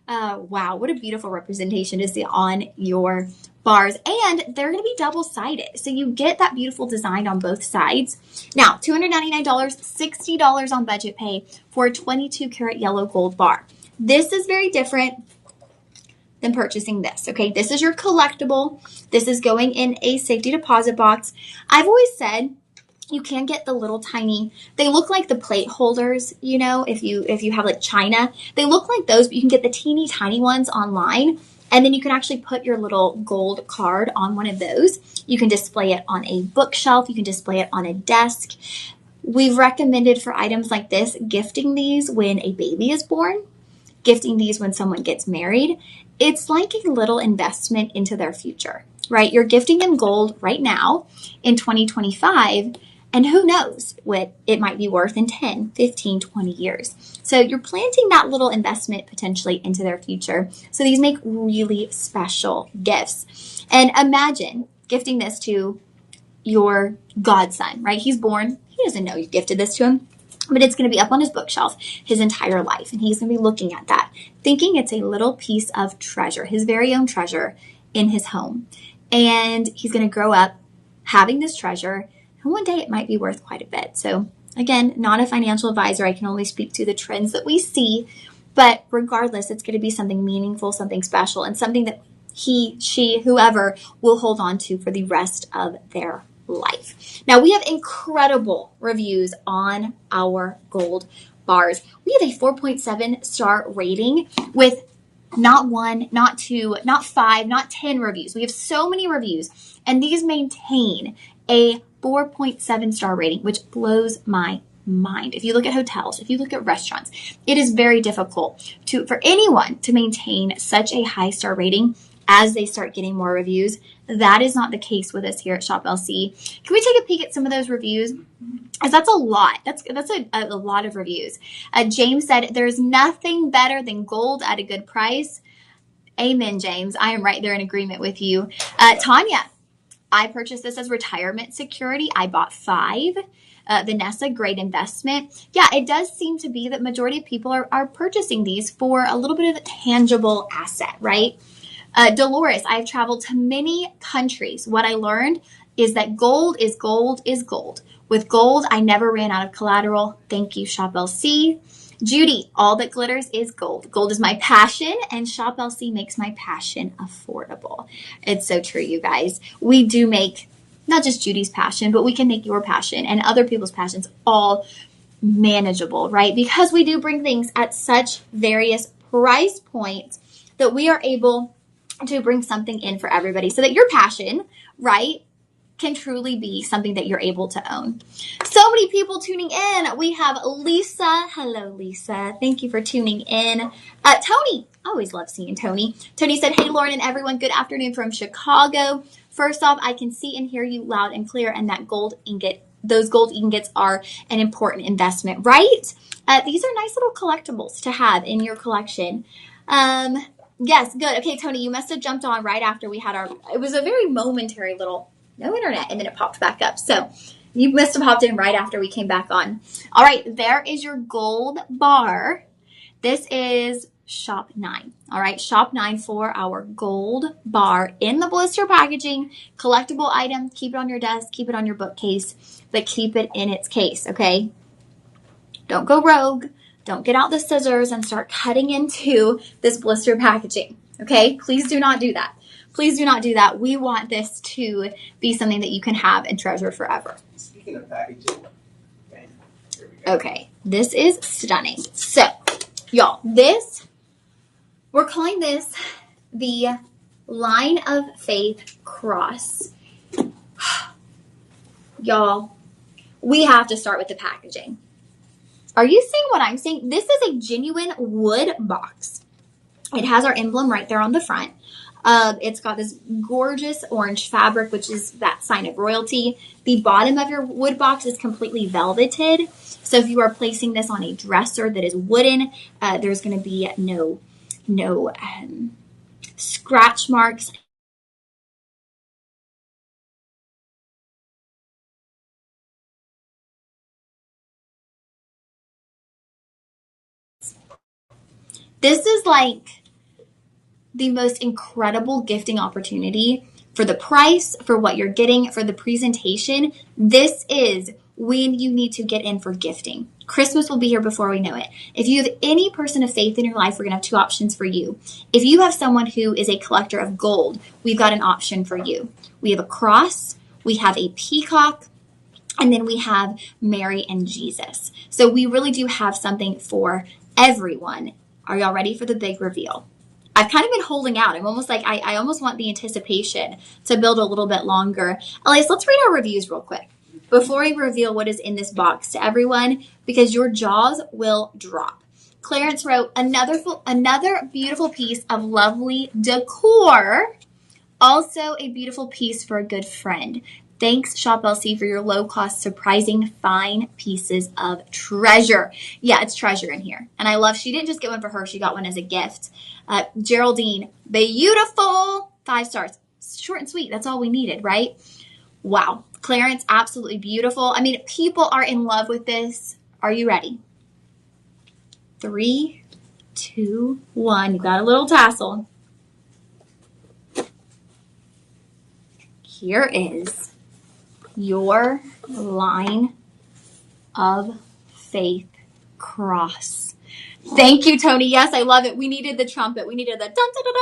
Wow, what a beautiful representation to see on your bars. And they're going to be double-sided. So you get that beautiful design on both sides. Now, $299, $60 on budget pay for a 22 karat yellow gold bar. This is very different than purchasing this, okay? This is your collectible. This is going in a safety deposit box. I've always said you can get the little tiny, they look like the plate holders, if you have like china. They look like those, but you can get the teeny tiny ones online. And then you can actually put your little gold card on one of those. You can display it on a bookshelf. You can display it on a desk. We've recommended for items like this, gifting these when a baby is born, gifting these when someone gets married. It's like a little investment into their future, right? You're gifting them gold right now in 2025, and who knows what it might be worth in 10, 15, 20 years. So you're planting that little investment potentially into their future. So these make really special gifts. And imagine gifting this to your godson, right? He's born. He doesn't know you gifted this to him. But it's going to be up on his bookshelf his entire life. And he's going to be looking at that, thinking it's a little piece of treasure, his very own treasure in his home. And he's going to grow up having this treasure, and one day it might be worth quite a bit. So again, not a financial advisor. I can only speak to the trends that we see, but regardless, it's going to be something meaningful, something special, and something that he, she, whoever will hold on to for the rest of their life. Now, we have incredible reviews on our gold bars. We have a 4.7 star rating with not 1, not 2, not 5, not 10 reviews. We have so many reviews, and these maintain a 4.7 star rating, which blows my mind. If you look at hotels, if you look at restaurants, it is very difficult for anyone to maintain such a high star rating as they start getting more reviews. That is not the case with us here at Shop LC. Can we take a peek at some of those reviews? As that's a lot. That's a lot of reviews. James said, there's nothing better than gold at a good price. Amen, James. I am right there in agreement with you. Tanya, I purchased this as retirement security. I bought 5. Vanessa, great investment. Yeah, it does seem to be that majority of people are purchasing these for a little bit of a tangible asset, right? Dolores, I've traveled to many countries. What I learned is that gold is gold is gold. With gold, I never ran out of collateral. Thank you, Shop LC. Judy, all that glitters is gold. Gold is my passion, and Shop LC makes my passion affordable. It's so true, you guys. We do make not just Judy's passion, but we can make your passion and other people's passions all manageable, right? Because we do bring things at such various price points that we are able to bring something in for everybody so that your passion, right, can truly be something that you're able to own. So many people tuning in. We have Lisa. Hello, Lisa. Thank you for tuning in. Tony. I always love seeing Tony. Tony said, hey, Lauren and everyone. Good afternoon from Chicago. First off, I can see and hear you loud and clear, and that those gold ingots are an important investment, right? These are nice little collectibles to have in your collection. Yes, good. Okay, Tony, you must have jumped on right after we had it was a very momentary little, no internet, and then it popped back up. So you must have hopped in right after we came back on. All right, there is your gold bar. This is Shop 9. All right, Shop 9 for our gold bar in the blister packaging. Collectible item. Keep it on your desk. Keep it on your bookcase. But keep it in its case, okay? Don't go rogue. Don't get out the scissors and start cutting into this blister packaging, okay? Please do not do that. Please do not do that. We want this to be something that you can have and treasure forever. Speaking of packaging, here we go. Okay, this is stunning. So, y'all, we're calling this the Line of Faith Cross. Y'all, we have to start with the packaging. Are you seeing what I'm seeing? This is a genuine wood box. It has our emblem right there on the front. It's got this gorgeous orange fabric, which is that sign of royalty. The bottom of your wood box is completely velveted. So if you are placing this on a dresser that is wooden, there's going to be no scratch marks. This is like the most incredible gifting opportunity for the price, for what you're getting, for the presentation. This is when you need to get in for gifting. Christmas will be here before we know it. If you have any person of faith in your life, we're going to have 2 options for you. If you have someone who is a collector of gold, we've got an option for you. We have a cross, we have a peacock, and then we have Mary and Jesus. So we really do have something for everyone. Are y'all ready for the big reveal? I've kind of been holding out. I'm almost like, I almost want the anticipation to build a little bit longer. Elias, let's read our reviews real quick before we reveal what is in this box to everyone, because your jaws will drop. Clarence wrote, another beautiful piece of lovely decor. Also a beautiful piece for a good friend. Thanks, Shop LC, for your low-cost, surprising, fine pieces of treasure. Yeah, it's treasure in here. And I love, she didn't just get one for her, she got one as a gift. Geraldine, beautiful. 5 stars. Short and sweet. That's all we needed, right? Wow. Clarence, absolutely beautiful. I mean, people are in love with this. Are you ready? 3, 2, 1. You got a little tassel. Here is your line of faith cross. Thank you, Tony. Yes, I love it. We needed the trumpet. We needed the dun da da da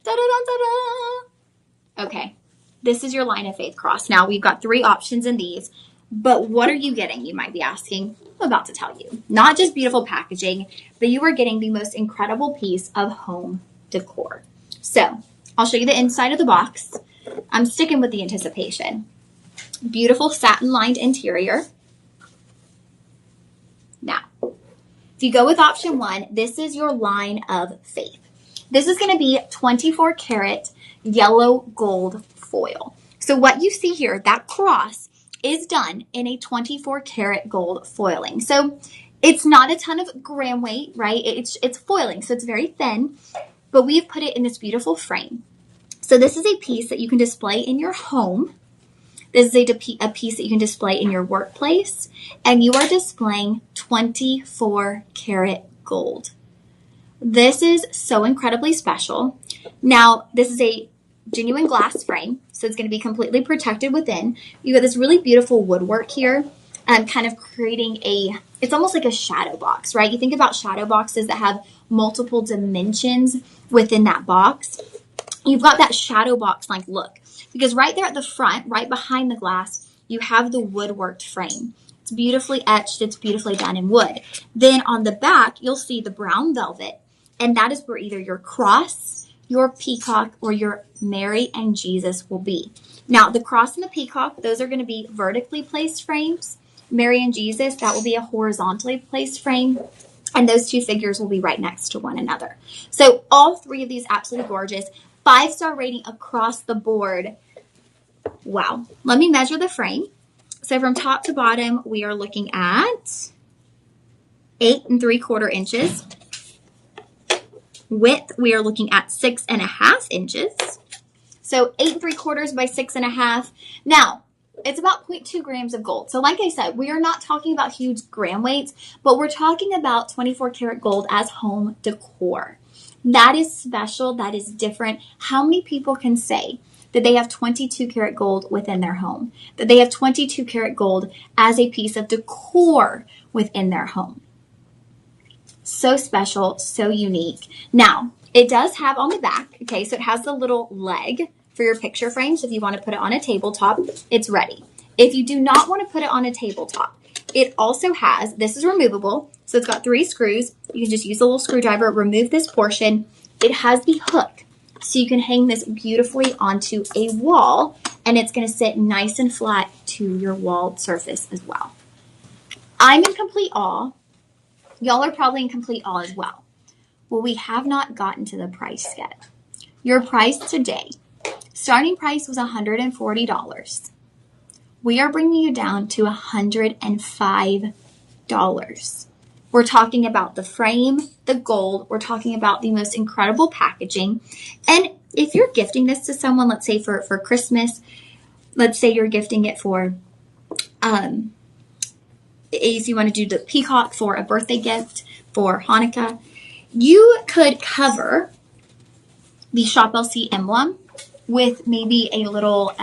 da da da da da. Okay, this is your line of faith cross. Now we've got 3 options in these, but what are you getting? You might be asking. I'm about to tell you. Not just beautiful packaging, but you are getting the most incredible piece of home decor. So I'll show you the inside of the box. I'm sticking with the anticipation. Beautiful satin lined interior. Now, if you go with option 1, this is your line of faith. This is going to be 24 karat yellow gold foil. So what you see here, that cross is done in a 24 karat gold foiling. So it's not a ton of gram weight, right? It's foiling, so it's very thin, but we've put it in this beautiful frame. So this is a piece that you can display in your home. This is a piece that you can display in your workplace, and you are displaying 24 karat gold. This is so incredibly special. Now, this is a genuine glass frame, so it's going to be completely protected within. You got this really beautiful woodwork here, kind of creating it's almost like a shadow box, right? You think about shadow boxes that have multiple dimensions within that box. You've got that shadow box-like look. Because right there at the front, right behind the glass, you have the woodworked frame. It's beautifully etched. It's beautifully done in wood. Then on the back, you'll see the brown velvet. And that is where either your cross, your peacock, or your Mary and Jesus will be. Now, the cross and the peacock, those are going to be vertically placed frames. Mary and Jesus, that will be a horizontally placed frame. And those 2 figures will be right next to one another. So all 3 of these absolutely gorgeous. 5-star rating across the board. Wow. Let me measure the frame. So from top to bottom, we are looking at 8 3/4 inches. Width, we are looking at 6.5 inches. So 8 3/4 by 6.5. Now, it's about 0.2 grams of gold. So like I said, we are not talking about huge gram weights, but we're talking about 24 karat gold as home decor. That is special. That is different. How many people can say that they have 22 karat gold within their home? That they have 22 karat gold as a piece of decor within their home? So special, so unique. Now, it does have on the back, okay, so it has the little leg for your picture frame. So if you want to put it on a tabletop, it's ready. If you do not want to put it on a tabletop, it also has, this is removable, so it's got 3 screws. You can just use a little screwdriver, remove this portion. It has the hook, so you can hang this beautifully onto a wall, and it's going to sit nice and flat to your wall surface as well. I'm in complete awe. Y'all are probably in complete awe as well. Well, we have not gotten to the price yet. Your price today, starting price was $140. We are bringing you down to $105. We're talking about the frame, the gold. We're talking about the most incredible packaging. And if you're gifting this to someone, let's say for Christmas, let's say you're gifting it for, if you want to do the peacock for a birthday gift for Hanukkah, you could cover the Shop LC emblem with maybe a little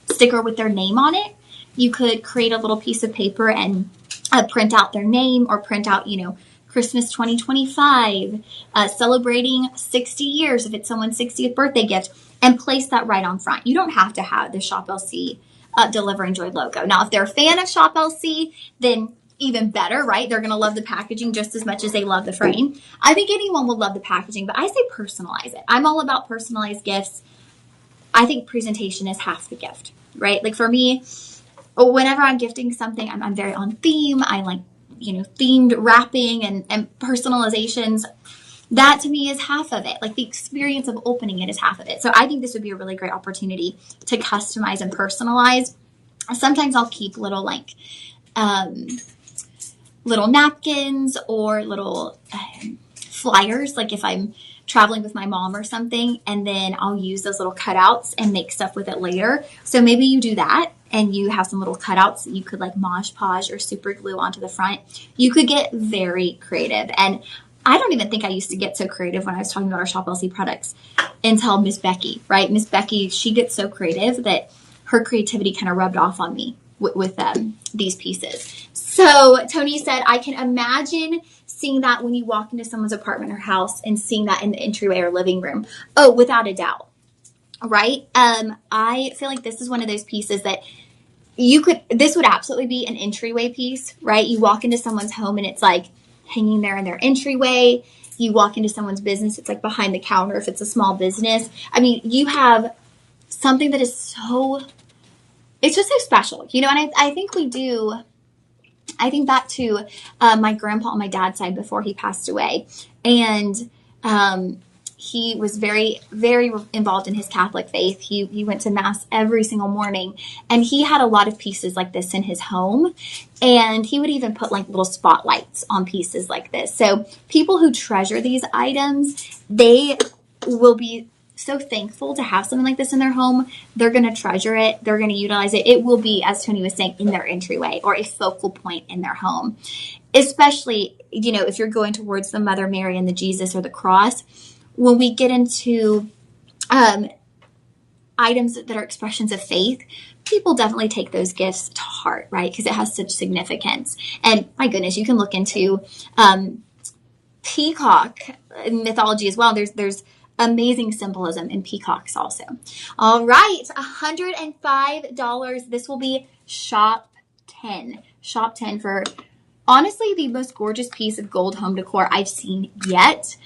sticker with their name on it. You could create a little piece of paper and print out their name, or print out, Christmas 2025, celebrating 60 years if it's someone's 60th birthday gift, and place that right on front. You don't have to have the Shop LC Delivering Joy logo. Now, if they're a fan of Shop LC, then even better, right? They're going to love the packaging just as much as they love the frame. I think anyone would love the packaging, but I say personalize it. I'm all about personalized gifts. I think presentation is half the gift, right? Like for me, whenever I'm gifting something, I'm very on theme. I like, themed wrapping and personalizations. That to me is half of it. Like the experience of opening it is half of it. So I think this would be a really great opportunity to customize and personalize. Sometimes I'll keep little little napkins or little flyers. Like if I'm traveling with my mom or something, and then I'll use those little cutouts and make stuff with it later. So maybe you do that and you have some little cutouts that you could like Mod Podge or super glue onto the front. You could get very creative. And I don't even think I used to get so creative when I was talking about our Shop LC products until Miss Becky, right? Miss Becky, she gets so creative that her creativity kind of rubbed off on me with these pieces. So Tony said, I can imagine seeing that when you walk into someone's apartment or house and seeing that in the entryway or living room. Oh, without a doubt. Right? I feel like this is one of those pieces that this would absolutely be an entryway piece, right? You walk into someone's home and it's like hanging there in their entryway. You walk into someone's business, it's like behind the counter if it's a small business. I mean, you have something that is it's just so special, and I think we do. I think back to my grandpa on my dad's side before he passed away. And he was very, very involved in his Catholic faith. He went to Mass every single morning. And he had a lot of pieces like this in his home. And he would even put like little spotlights on pieces like this. So people who treasure these items, they will be so thankful to have something like this in their home. They're going to treasure it. They're going to utilize it. It will be, as Tony was saying, in their entryway or a focal point in their home. Especially, if you're going towards the Mother Mary and the Jesus or the cross. When we get into items that are expressions of faith, people definitely take those gifts to heart, right? Because it has such significance. And my goodness, you can look into peacock mythology as well. There's amazing symbolism in peacocks also. All right, $105. This will be shop 10. Shop 10 for honestly the most gorgeous piece of gold home decor I've seen yet.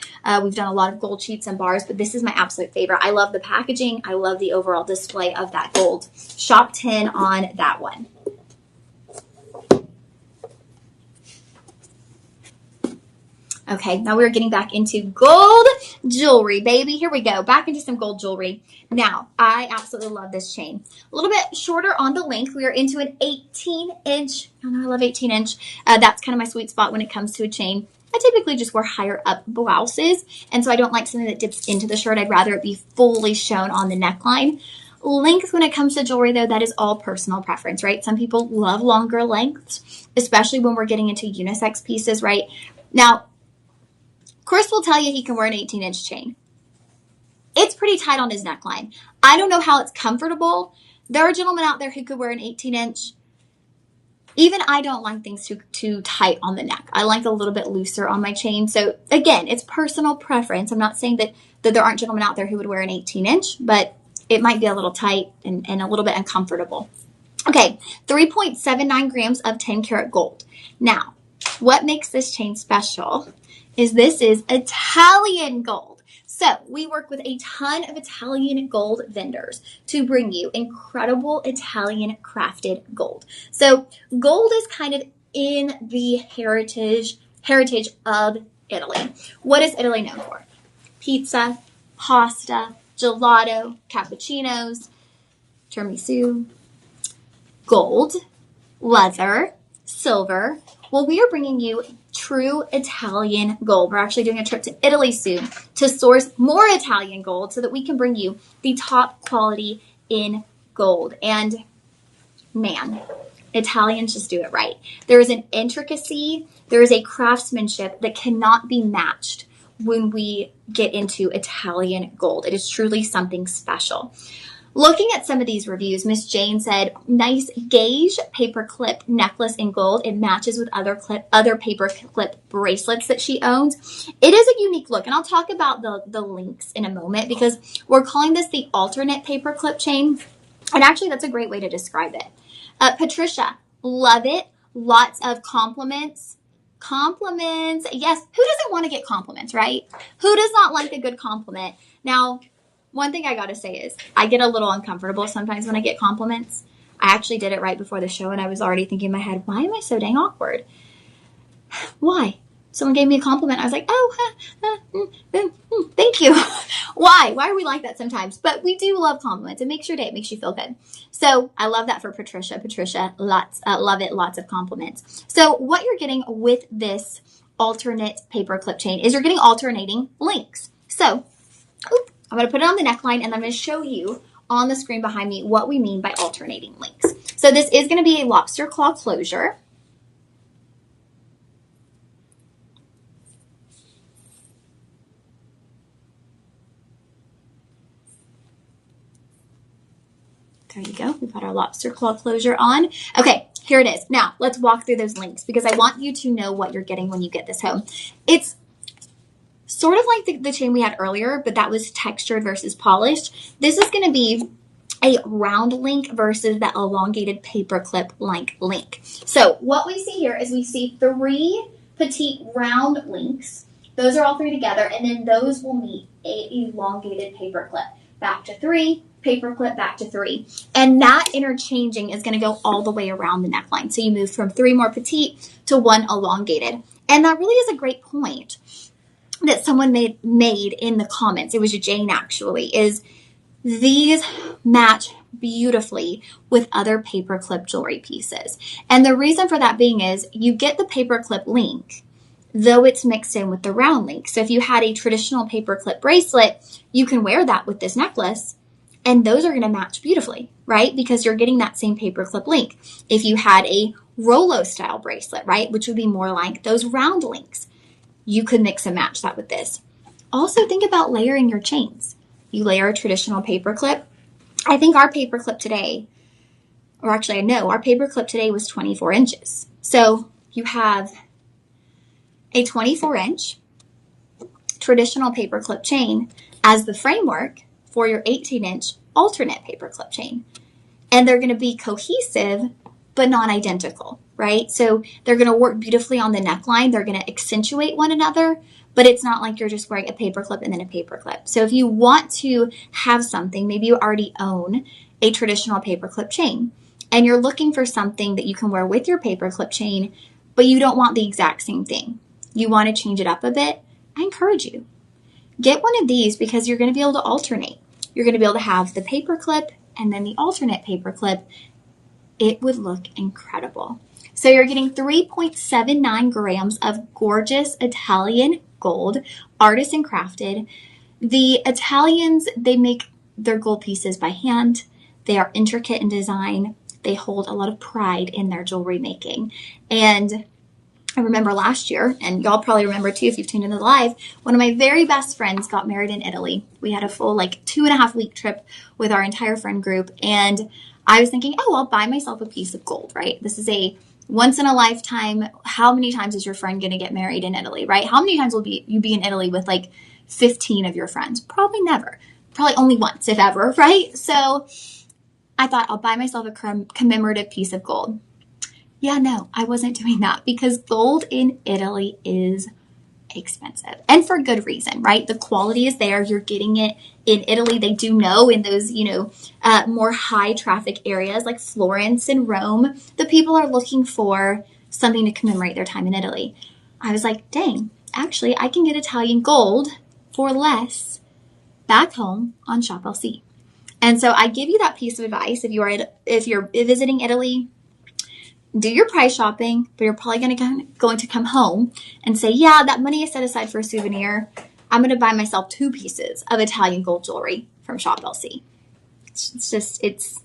We've done a lot of gold sheets and bars, but this is my absolute favorite. I love the packaging. I love the overall display of that gold. Shop 10 on that one. Okay, now we're getting back into gold jewelry, baby. Here we go. Back into some gold jewelry. Now, I absolutely love this chain. A little bit shorter on the length. We are into an 18-inch. I love 18-inch. That's kind of my sweet spot when it comes to a chain. I typically just wear higher up blouses, and so I don't like something that dips into the shirt. I'd rather it be fully shown on the neckline. Length when it comes to jewelry, though, that is all personal preference, right? Some people love longer lengths, especially when we're getting into unisex pieces, right? Now, Chris will tell you he can wear an 18-inch chain. It's pretty tight on his neckline. I don't know how it's comfortable. There are gentlemen out there who could wear an 18-inch. Even I don't like things too tight on the neck. I like a little bit looser on my chain. So again, it's personal preference. I'm not saying that there aren't gentlemen out there who would wear an 18-inch, but it might be a little tight and a little bit uncomfortable. Okay, 3.79 grams of 10-karat gold. Now, what makes this chain special is this is Italian gold. So we work with a ton of Italian gold vendors to bring you incredible Italian crafted gold. So gold is kind of in the heritage of Italy. What is Italy known for? Pizza, pasta, gelato, cappuccinos, tiramisu, gold, leather, silver. Well, we are bringing you true Italian gold. We're actually doing a trip to Italy soon to source more Italian gold so that we can bring you the top quality in gold. And man, Italians just do it right. There is an intricacy, there is a craftsmanship that cannot be matched when we get into Italian gold. It is truly something special. Looking at some of these reviews, Miss Jane said, nice gauge paperclip necklace in gold. It matches with other paperclip bracelets that she owns. It is a unique look, and I'll talk about the links in a moment because we're calling this the alternate paperclip chain, and actually that's a great way to describe it. Patricia, love it. Lots of compliments. Compliments. Yes, who doesn't want to get compliments, right? Who does not like a good compliment? Now, one thing I got to say is I get a little uncomfortable sometimes when I get compliments. I actually did it right before the show, and I was already thinking in my head, why am I so dang awkward? Why? Someone gave me a compliment. I was like, thank you. Why? Why are we like that sometimes? But we do love compliments. It makes your day. It makes you feel good. So I love that for Patricia. Patricia, love it. Lots of compliments. So what you're getting with this alternate paperclip chain is you're getting alternating links. So, I'm going to put it on the neckline, and I'm going to show you on the screen behind me what we mean by alternating links. So this is going to be a lobster claw closure. There you go. We've got our lobster claw closure on. Okay, here it is. Now, let's walk through those links because I want you to know what you're getting when you get this home. It's sort of like the chain we had earlier, but that was textured versus polished. This is going to be a round link versus that elongated paperclip like link. So what we see here is we see 3 petite round links. Those are all 3 together, and then those will meet a elongated paperclip. Back to 3, paperclip back to 3. And that interchanging is going to go all the way around the neckline. So you move from 3 more petite to 1 elongated. And that really is a great point that someone made in the comments. It was a Jane actually, is these match beautifully with other paperclip jewelry pieces. And the reason for that being is you get the paperclip link, though it's mixed in with the round link. So if you had a traditional paperclip bracelet, you can wear that with this necklace, and those are going to match beautifully, right? Because you're getting that same paperclip link. If you had a Rolo style bracelet, right, which would be more like those round links, you could mix and match that with this. Also think about layering your chains. You layer a traditional paperclip. I think our paperclip today, or actually I know our paperclip today was 24 inches. So you have a 24-inch traditional paperclip chain as the framework for your 18-inch alternate paperclip chain. And they're going to be cohesive, but not identical, right? So they're going to work beautifully on the neckline. They're going to accentuate one another, but it's not like you're just wearing a paperclip and then a paperclip. So if you want to have something, maybe you already own a traditional paperclip chain, and you're looking for something that you can wear with your paperclip chain, but you don't want the exact same thing. You want to change it up a bit. I encourage you. Get one of these because you're going to be able to alternate. You're going to be able to have the paperclip and then the alternate paperclip. It would look incredible. So you're getting 3.79 grams of gorgeous Italian gold, artisan crafted. The Italians, they make their gold pieces by hand. They are intricate in design. They hold a lot of pride in their jewelry making. And I remember last year, and y'all probably remember too if you've tuned into the live, one of my very best friends got married in Italy. We had a full 2.5 week trip with our entire friend group, and I was thinking, oh, I'll buy myself a piece of gold, right? This is a once in a lifetime. How many times is your friend going to get married in Italy, right? How many times will you be in Italy with 15 of your friends? Probably never. Probably only once, if ever, right? So I thought I'll buy myself a commemorative piece of gold. Yeah, no, I wasn't doing that because gold in Italy is expensive, and for good reason, right? The quality is there. You're getting it in Italy. They do know in those, more high traffic areas like Florence and Rome, the people are looking for something to commemorate their time in Italy. I was like, dang, actually, I can get Italian gold for less back home on Shop LC. And so I give you that piece of advice. If you're visiting Italy, do your price shopping, but you're probably going to come home and say, yeah, that money is set aside for a souvenir. I'm going to buy myself 2 pieces of Italian gold jewelry from Shop LC. It's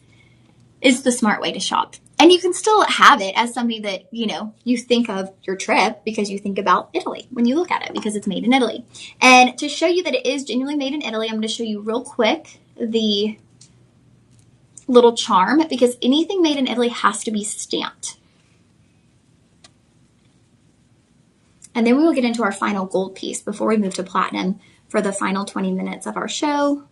the smart way to shop. And you can still have it as something that, you think of your trip because you think about Italy when you look at it because it's made in Italy. And to show you that it is genuinely made in Italy, I'm going to show you real quick the little charm because anything made in Italy has to be stamped. And then we will get into our final gold piece before we move to platinum for the final 20 minutes of our show.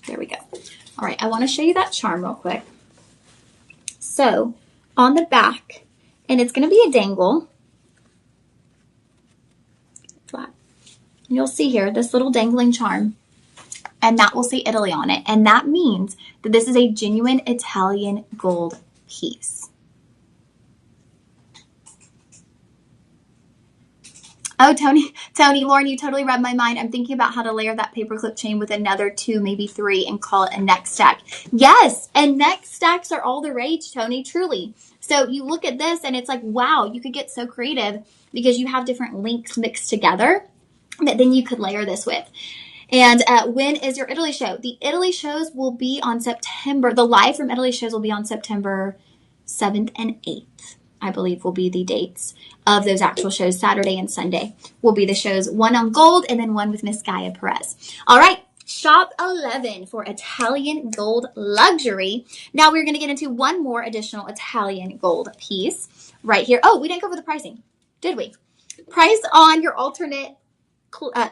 There we go. All right, I want to show you that charm real quick. So on the back, and it's going to be a dangle, flat. And you'll see here this little dangling charm, and that will say Italy on it. And that means that this is a genuine Italian gold piece. Oh, Tony, Lauren, you totally read my mind. I'm thinking about how to layer that paperclip chain with another 2, maybe 3, and call it a neck stack. Yes, and neck stacks are all the rage, Tony, truly. So you look at this and it's like, wow, you could get so creative because you have different links mixed together that then you could layer this with. And when is your Italy show? The Italy shows will be on September. The live from Italy shows will be on September 7th, and 8th, I believe, will be the dates of those actual shows. Saturday and Sunday will be the shows, one on gold and then one with Miss Gaia Perez. All right. Shop 11 for Italian gold luxury. Now we're going to get into one more additional Italian gold piece right here. Oh, we didn't go over the pricing, did we? Price on your alternate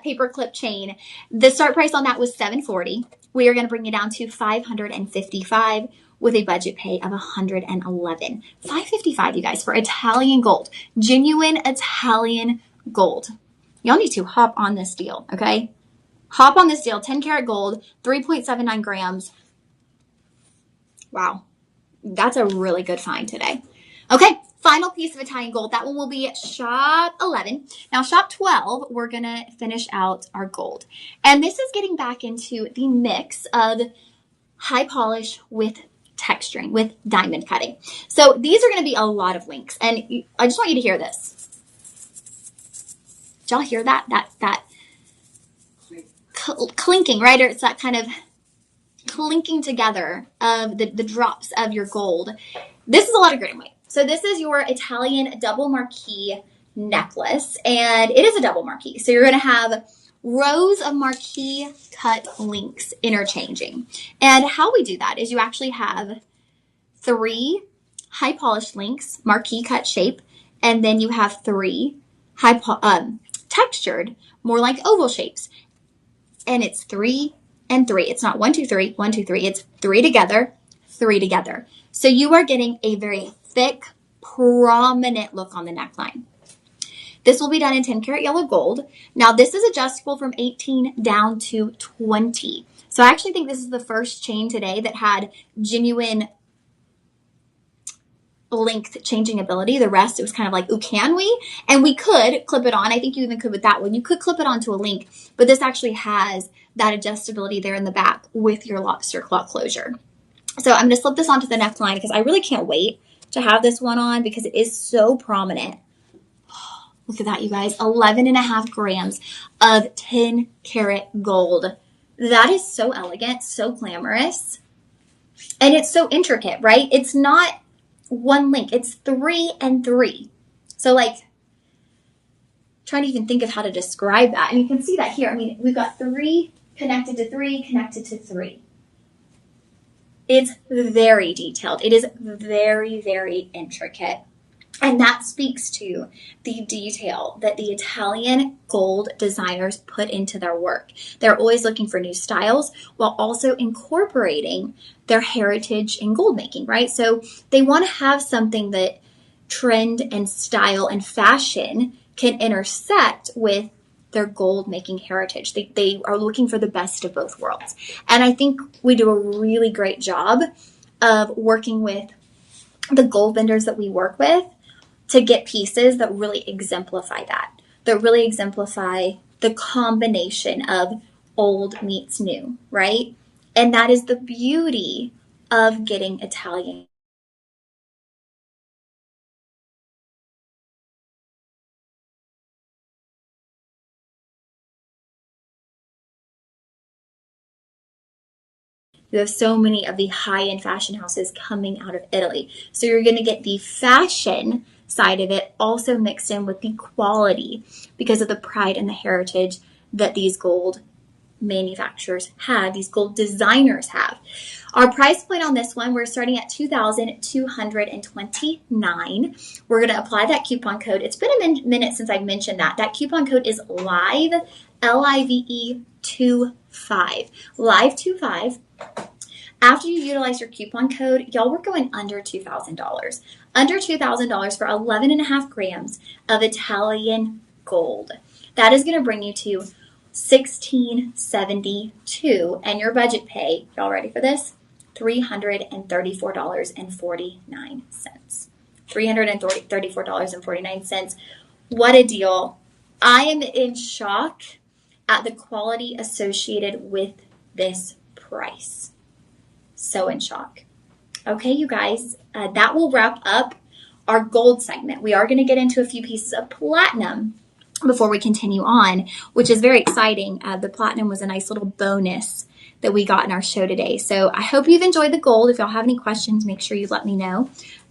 paper clip chain. The start price on that was $740. We are going to bring it down to $555 with a budget pay of $111. $555, you guys, for Italian gold. Genuine Italian gold. Y'all need to hop on this deal, okay? Hop on this deal. 10 karat gold, 3.79 grams. Wow. That's a really good find today. Okay, final piece of Italian gold. That one will be shop 11. Now, shop 12, we're going to finish out our gold. And this is getting back into the mix of high polish with texturing, with diamond cutting. So these are going to be a lot of links. And I just want you to hear this. Did y'all hear that? That clinking, right? Or it's that kind of clinking together of the drops of your gold. This is a lot of gram weight. So this is your Italian double marquee necklace, and it is a double marquee. So you're going to have rows of marquee cut links interchanging. And how we do that is you actually have 3 high polished links, marquee cut shape, and then you have 3 textured, more like oval shapes. And it's 3 and 3. It's not 1, 2, 3, 1, 2, 3. It's 3 together, 3 together. So you are getting a very thick, prominent look on the neckline. This will be done in 10 karat yellow gold. Now this is adjustable from 18 down to 20. So I actually think this is the first chain today that had genuine length changing ability. The rest, it was kind of like, ooh, can we? And we could clip it on. I think you even could with that one. You could clip it onto a link, but this actually has that adjustability there in the back with your lobster claw closure. So I'm going to slip this onto the neckline because I really can't wait to have this one on because it is so prominent. Look at that, you guys. 11.5 grams of 10 karat gold. That is so elegant, so glamorous. And it's so intricate, right? It's not one link. It's 3 and 3. So like, trying to even think of how to describe that. And you can see that here. I mean, we've got 3 connected to 3, connected to 3. It's very detailed. It is very, very intricate. And that speaks to the detail that the Italian gold designers put into their work. They're always looking for new styles while also incorporating their heritage in gold making, right? So they want to have something that trend and style and fashion can intersect with their gold making heritage. They are looking for the best of both worlds. And I think we do a really great job of working with the gold vendors that we work with to get pieces that really exemplify that really exemplify the combination of old meets new, right? And that is the beauty of getting Italian. You have so many of the high-end fashion houses coming out of Italy. So you're going to get the fashion side of it also mixed in with the quality because of the pride and the heritage that these gold manufacturers have, these gold designers have. Our price point on this one, we're starting at $2,229. We're going to apply that coupon code. It's been a minute since I've mentioned that. That coupon code is LIVE, L-I-V-E 25. LIVE 25. After you utilize your coupon code, y'all, we're going under $2,000. Under $2,000 for 11.5 grams of Italian gold. That is going to bring you to $1,672, and your budget pay, y'all ready for this? $334.49. $334.49. What a deal. I am in shock at the quality associated with this price. So in shock. Okay, you guys, that will wrap up our gold segment. We are going to get into a few pieces of platinum before we continue on, which is very exciting. The platinum was a nice little bonus that we got in our show today. So I hope you've enjoyed the gold. If y'all have any questions, make sure you let me know.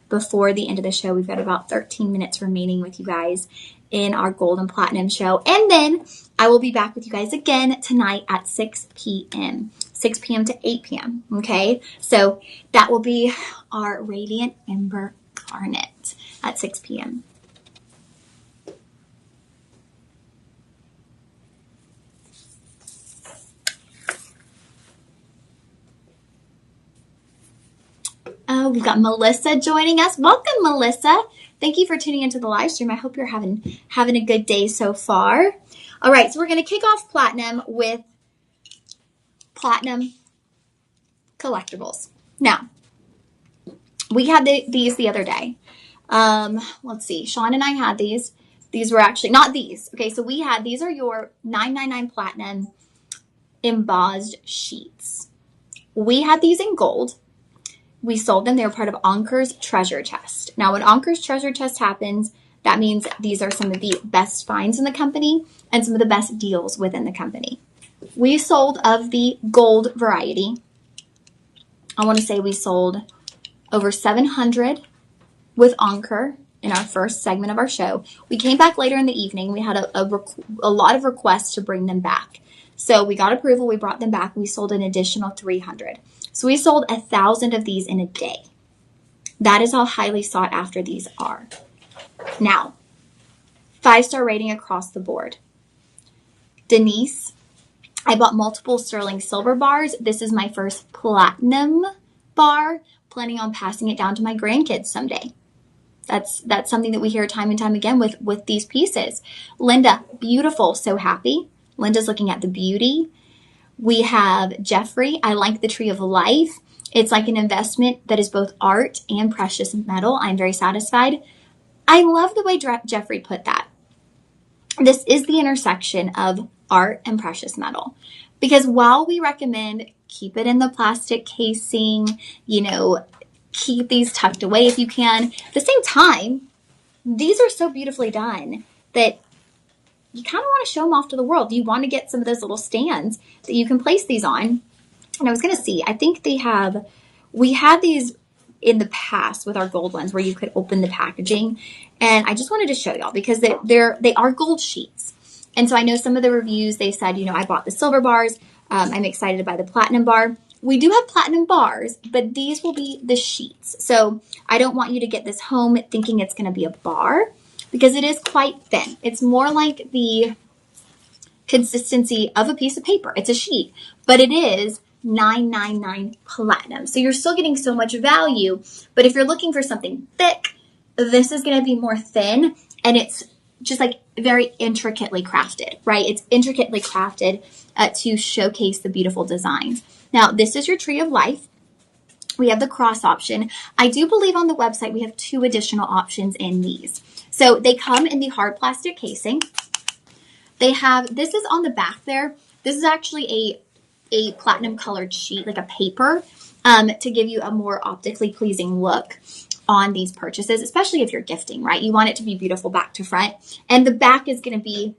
before the end of the show. We've got about 13 minutes remaining with you guys in our gold and platinum show. And then I will be back with you guys again tonight at 6 p.m. 6 p.m. to 8 p.m. Okay, so that will be our Radiant Ember Garnet at 6 p.m. Oh, we've got Melissa joining us. Welcome, Melissa. Thank you for tuning into the live stream. I hope you're having a good day so far. All right, so we're going to kick off platinum with platinum collectibles. Now, we had these the other day. Let's see. Sean and I had these. These were actually not these. Okay, so we had, these are your $9.99 platinum embossed sheets. We had these in gold. We sold them. They were part of Anker's treasure chest. Now, when Anker's treasure chest happens, that means these are some of the best finds in the company and some of the best deals within the company. We sold of the gold variety. I want to say we sold over 700 with Anker in our first segment of our show. We came back later in the evening. We had a lot of requests to bring them back. So we got approval. We brought them back. We sold an additional 300. So we sold 1,000 of these in a day. That is how highly sought after these are. Now, 5-star rating across the board. Denise, I bought multiple sterling silver bars. This is my first platinum bar. Planning on passing it down to my grandkids someday. That's something that we hear time and time again with these pieces. Linda, beautiful, so happy. Linda's looking at the beauty. We have Jeffrey, I like the Tree of Life. It's like an investment that is both art and precious metal. I'm very satisfied. I love the way Jeffrey put that. This is the intersection of art and precious metal. Because while we recommend keep it in the plastic casing, keep these tucked away if you can, at the same time, these are so beautifully done that you kind of want to show them off to the world. You want to get some of those little stands that you can place these on. And I was going to see, I think we had these in the past with our gold ones where you could open the packaging. And I just wanted to show y'all because they are gold sheets. And so I know some of the reviews, they said, I bought the silver bars. I'm excited to buy the platinum bar. We do have platinum bars, but these will be the sheets. So I don't want you to get this home thinking it's going to be a bar, because it is quite thin. It's more like the consistency of a piece of paper. It's a sheet, but it is $9.99 platinum. So you're still getting so much value, but if you're looking for something thick, this is going to be more thin, and it's just like very intricately crafted, right? It's intricately crafted to showcase the beautiful designs. Now, this is your Tree of Life. We have the cross option. I do believe on the website we have 2 additional options in these. So they come in the hard plastic casing. This is on the back there. This is actually a platinum colored sheet, like a paper, to give you a more optically pleasing look on these purchases, especially if you're gifting, right? You want it to be beautiful back to front. And the back is going to be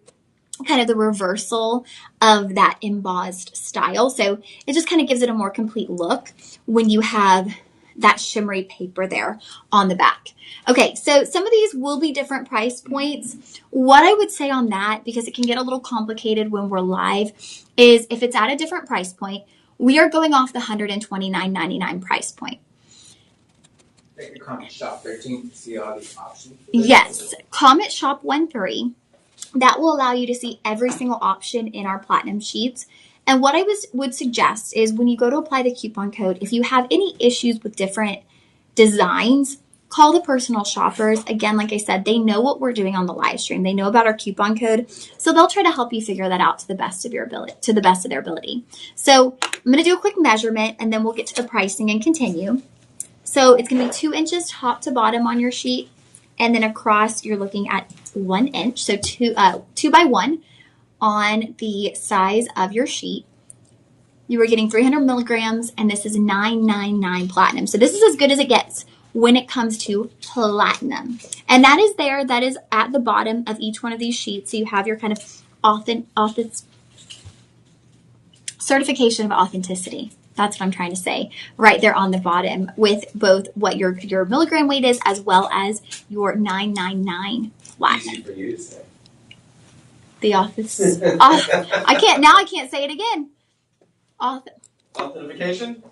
kind of the reversal of that embossed style. So it just kind of gives it a more complete look when you have that shimmery paper there on the back. Okay, so some of these will be different price points. What I would say on that, because it can get a little complicated when we're live, is if it's at a different price point, we are going off the $129.99 price point. Take your comment shop 13 to see all these options. Yes, comment shop 13. That will allow you to see every single option in our platinum sheets. And what I would suggest is when you go to apply the coupon code, if you have any issues with different designs, call the personal shoppers. Again, like I said, they know what we're doing on the live stream. They know about our coupon code. So they'll try to help you figure that out to the best of their ability. So I'm going to do a quick measurement and then we'll get to the pricing and continue. So it's going to be 2 inches top to bottom on your sheet. And then across, you're looking at 1 inch. So 2 by 1 on the size of your sheet. You are getting 300 milligrams, and this is $9.99 platinum. So this is as good as it gets when it comes to platinum. And that is at the bottom of each one of these sheets. So you have your kind of certification of authenticity. That's what I'm trying to say. Right there on the bottom with both what your milligram weight is as well as your 999 platinum. Easy for you to say. The office. I can't say it again. Authentication?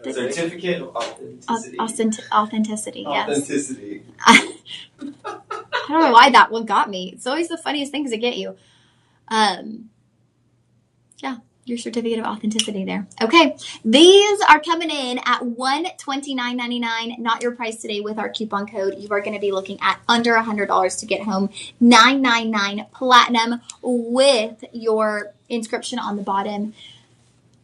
Certificate of authenticity. Authenticity, yes. Authenticity. I don't know why that one got me. It's always the funniest things that get you. Yeah, your certificate of authenticity there. Okay, these are coming in at $129.99. Not your price today with our coupon code. You are going to be looking at under $100 to get home $999 platinum with your inscription on the bottom.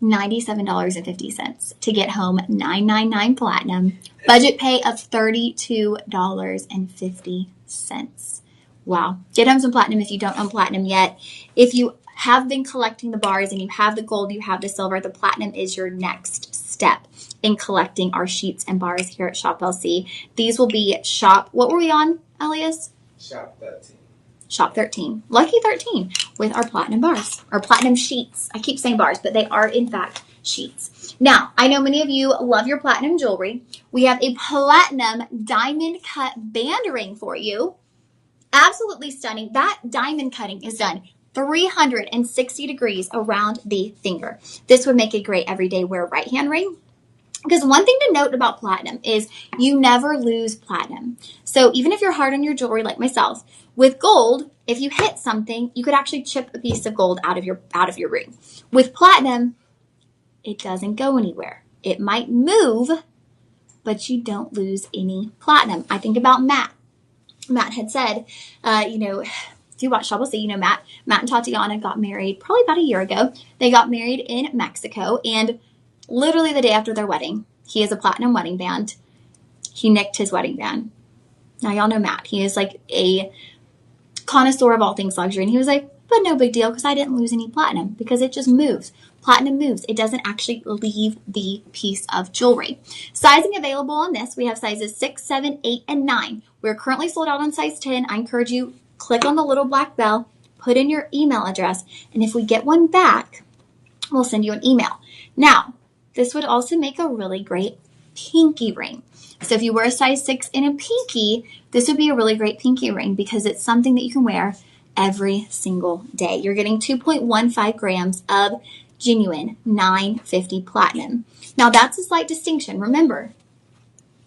$97.50 to get home $999 platinum. Budget pay of $32.50. Wow. Get home some platinum if you don't own platinum yet. If you have been collecting the bars and you have the gold, you have the silver, the platinum is your next step in collecting our sheets and bars here at Shop LC. These will be shop, what were we on, Elias? Shop 13. Shop 13. Lucky 13 with our platinum bars or platinum sheets. I keep saying bars, but they are in fact sheets. Now, I know many of you love your platinum jewelry. We have a platinum diamond cut band ring for you. Absolutely stunning. That diamond cutting is done 360 degrees around the finger. This would make a great everyday wear right hand ring. Because one thing to note about platinum is you never lose platinum. So even if you're hard on your jewelry like myself, with gold, if you hit something, you could actually chip a piece of gold out of your ring. With platinum, it doesn't go anywhere. It might move, but you don't lose any platinum. I think about Matt. Matt had said, if you watch Shop LC, Matt and Tatiana got married probably about a year ago. They got married in Mexico, and literally the day after their wedding, he has a platinum wedding band. He nicked his wedding band. Now, y'all know Matt. He is like a connoisseur of all things luxury. And he was like, but no big deal because I didn't lose any platinum because it just moves. Platinum moves. It doesn't actually leave the piece of jewelry. Sizing available on this. We have sizes 6, 7, 8, and 9. We're currently sold out on size 10. I encourage you, click on the little black bell, put in your email address, and if we get one back, we'll send you an email. Now, this would also make a really great pinky ring. So if you wear a size 6 in a pinky, this would be a really great pinky ring because it's something that you can wear every single day. You're getting 2.15 grams of genuine 950 platinum. Now that's a slight distinction. Remember,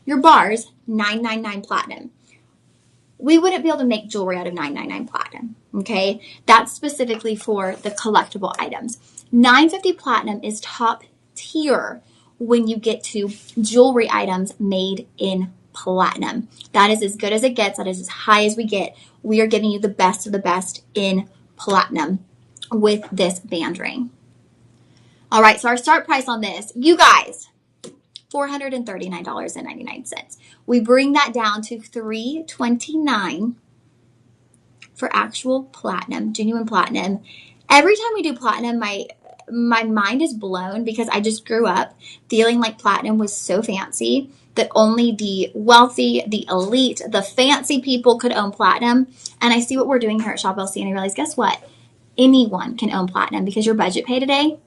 your bars, 999 platinum. We wouldn't be able to make jewelry out of 999 platinum, okay? That's specifically for the collectible items. 950 platinum is top tier when you get to jewelry items made in platinum. That is as good as it gets. That is as high as we get. We are giving you the best of the best in platinum with this band ring. All right, so our start price on this, you guys, $439.99. We bring that down to $329 for actual platinum, genuine platinum. Every time we do platinum, my mind is blown because I just grew up feeling like platinum was so fancy that only the wealthy, the elite, the fancy people could own platinum. And I see what we're doing here at Shop LC and I realize, guess what? Anyone can own platinum because your budget pay today,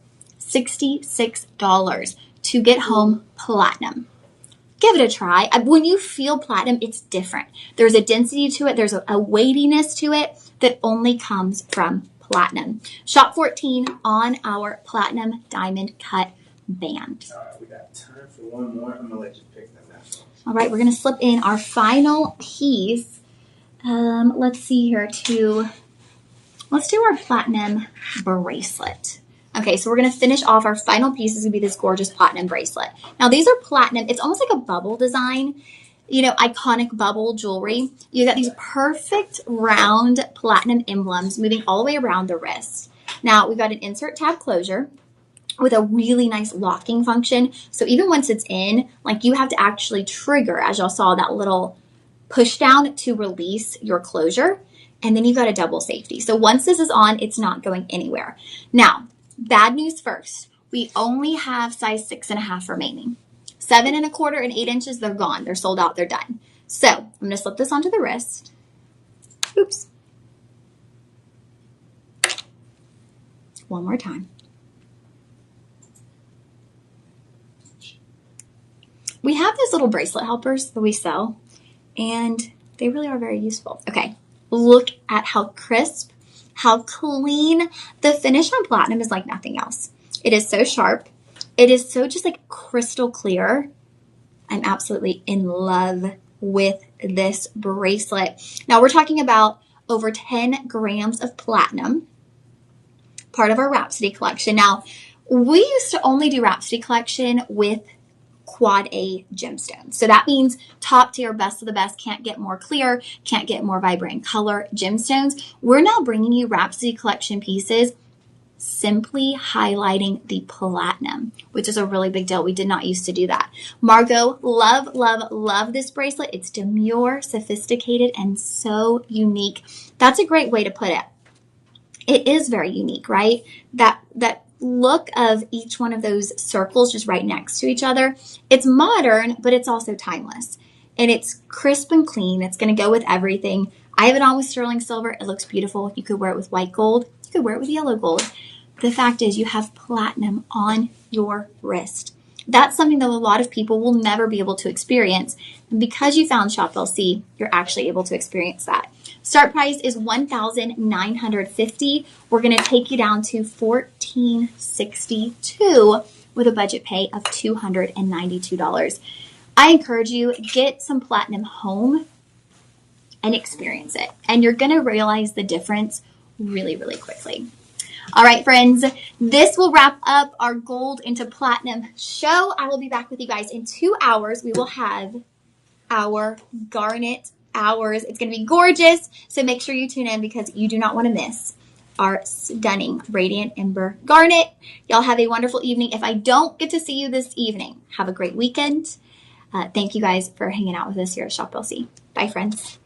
$66 to get home platinum. Give it a try. When you feel platinum, it's different. There's a density to it. There's a weightiness to it that only comes from platinum. Shop 14 on our platinum diamond cut band. All right, we got time for one more. I'm going to let you pick them now. All right, we're going to slip in our final piece. Let's see here let's do our platinum bracelet. Okay, so we're going to finish off our final piece. Is going to be this gorgeous platinum bracelet. Now, these are platinum. It's almost like a bubble design, iconic bubble jewelry. You got these perfect round platinum emblems moving all the way around the wrist. Now, we've got an insert tab closure with a really nice locking function. So even once it's in, you have to actually trigger, as y'all saw, that little push down to release your closure. And then you've got a double safety. So once this is on, it's not going anywhere. Now, bad news first. We only have size 6.5 remaining. 7 1/4 and 8 inches, they're gone. They're sold out. They're done. So I'm going to slip this onto the wrist. Oops. One more time. we have those little bracelet helpers that we sell, and they really are very useful. Okay, look at how crisp, how clean. The finish on platinum is like nothing else. It is so sharp. It is so just like crystal clear. I'm absolutely in love with this bracelet. Now we're talking about over 10 grams of platinum, part of our Rhapsody collection. Now, we used to only do Rhapsody collection with quad A gemstones. So that means top tier, best of the best, can't get more clear, can't get more vibrant color gemstones. We're now bringing you Rhapsody collection pieces simply highlighting the platinum, which is a really big deal. We did not used to do that. Margot, love, love, love this bracelet. It's demure, sophisticated, and so unique. That's a great way to put it. It is very unique, right? That look of each one of those circles just right next to each other. It's modern, but it's also timeless. And it's crisp and clean. It's going to go with everything. I have it on with sterling silver. It looks beautiful. You could wear it with white gold. You could wear it with yellow gold. The fact is you have platinum on your wrist. That's something that a lot of people will never be able to experience. And because you found Shop LC, you're actually able to experience that. Start price is $1,950. We're going to take you down to $1,462 with a budget pay of $292. I encourage you, get some platinum home and experience it. And you're going to realize the difference really, really quickly. All right, friends, this will wrap up our gold into platinum show. I will be back with you guys in 2 hours. We will have our garnet hours. It's going to be gorgeous. So make sure you tune in because you do not want to miss our stunning radiant ember garnet. Y'all have a wonderful evening. If I don't get to see you this evening, have a great weekend. Thank you guys for hanging out with us here at Shop LC. Bye, friends.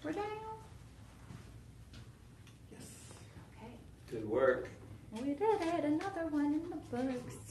We're down. Yes. Okay. Good work. We did it. Another one in the books.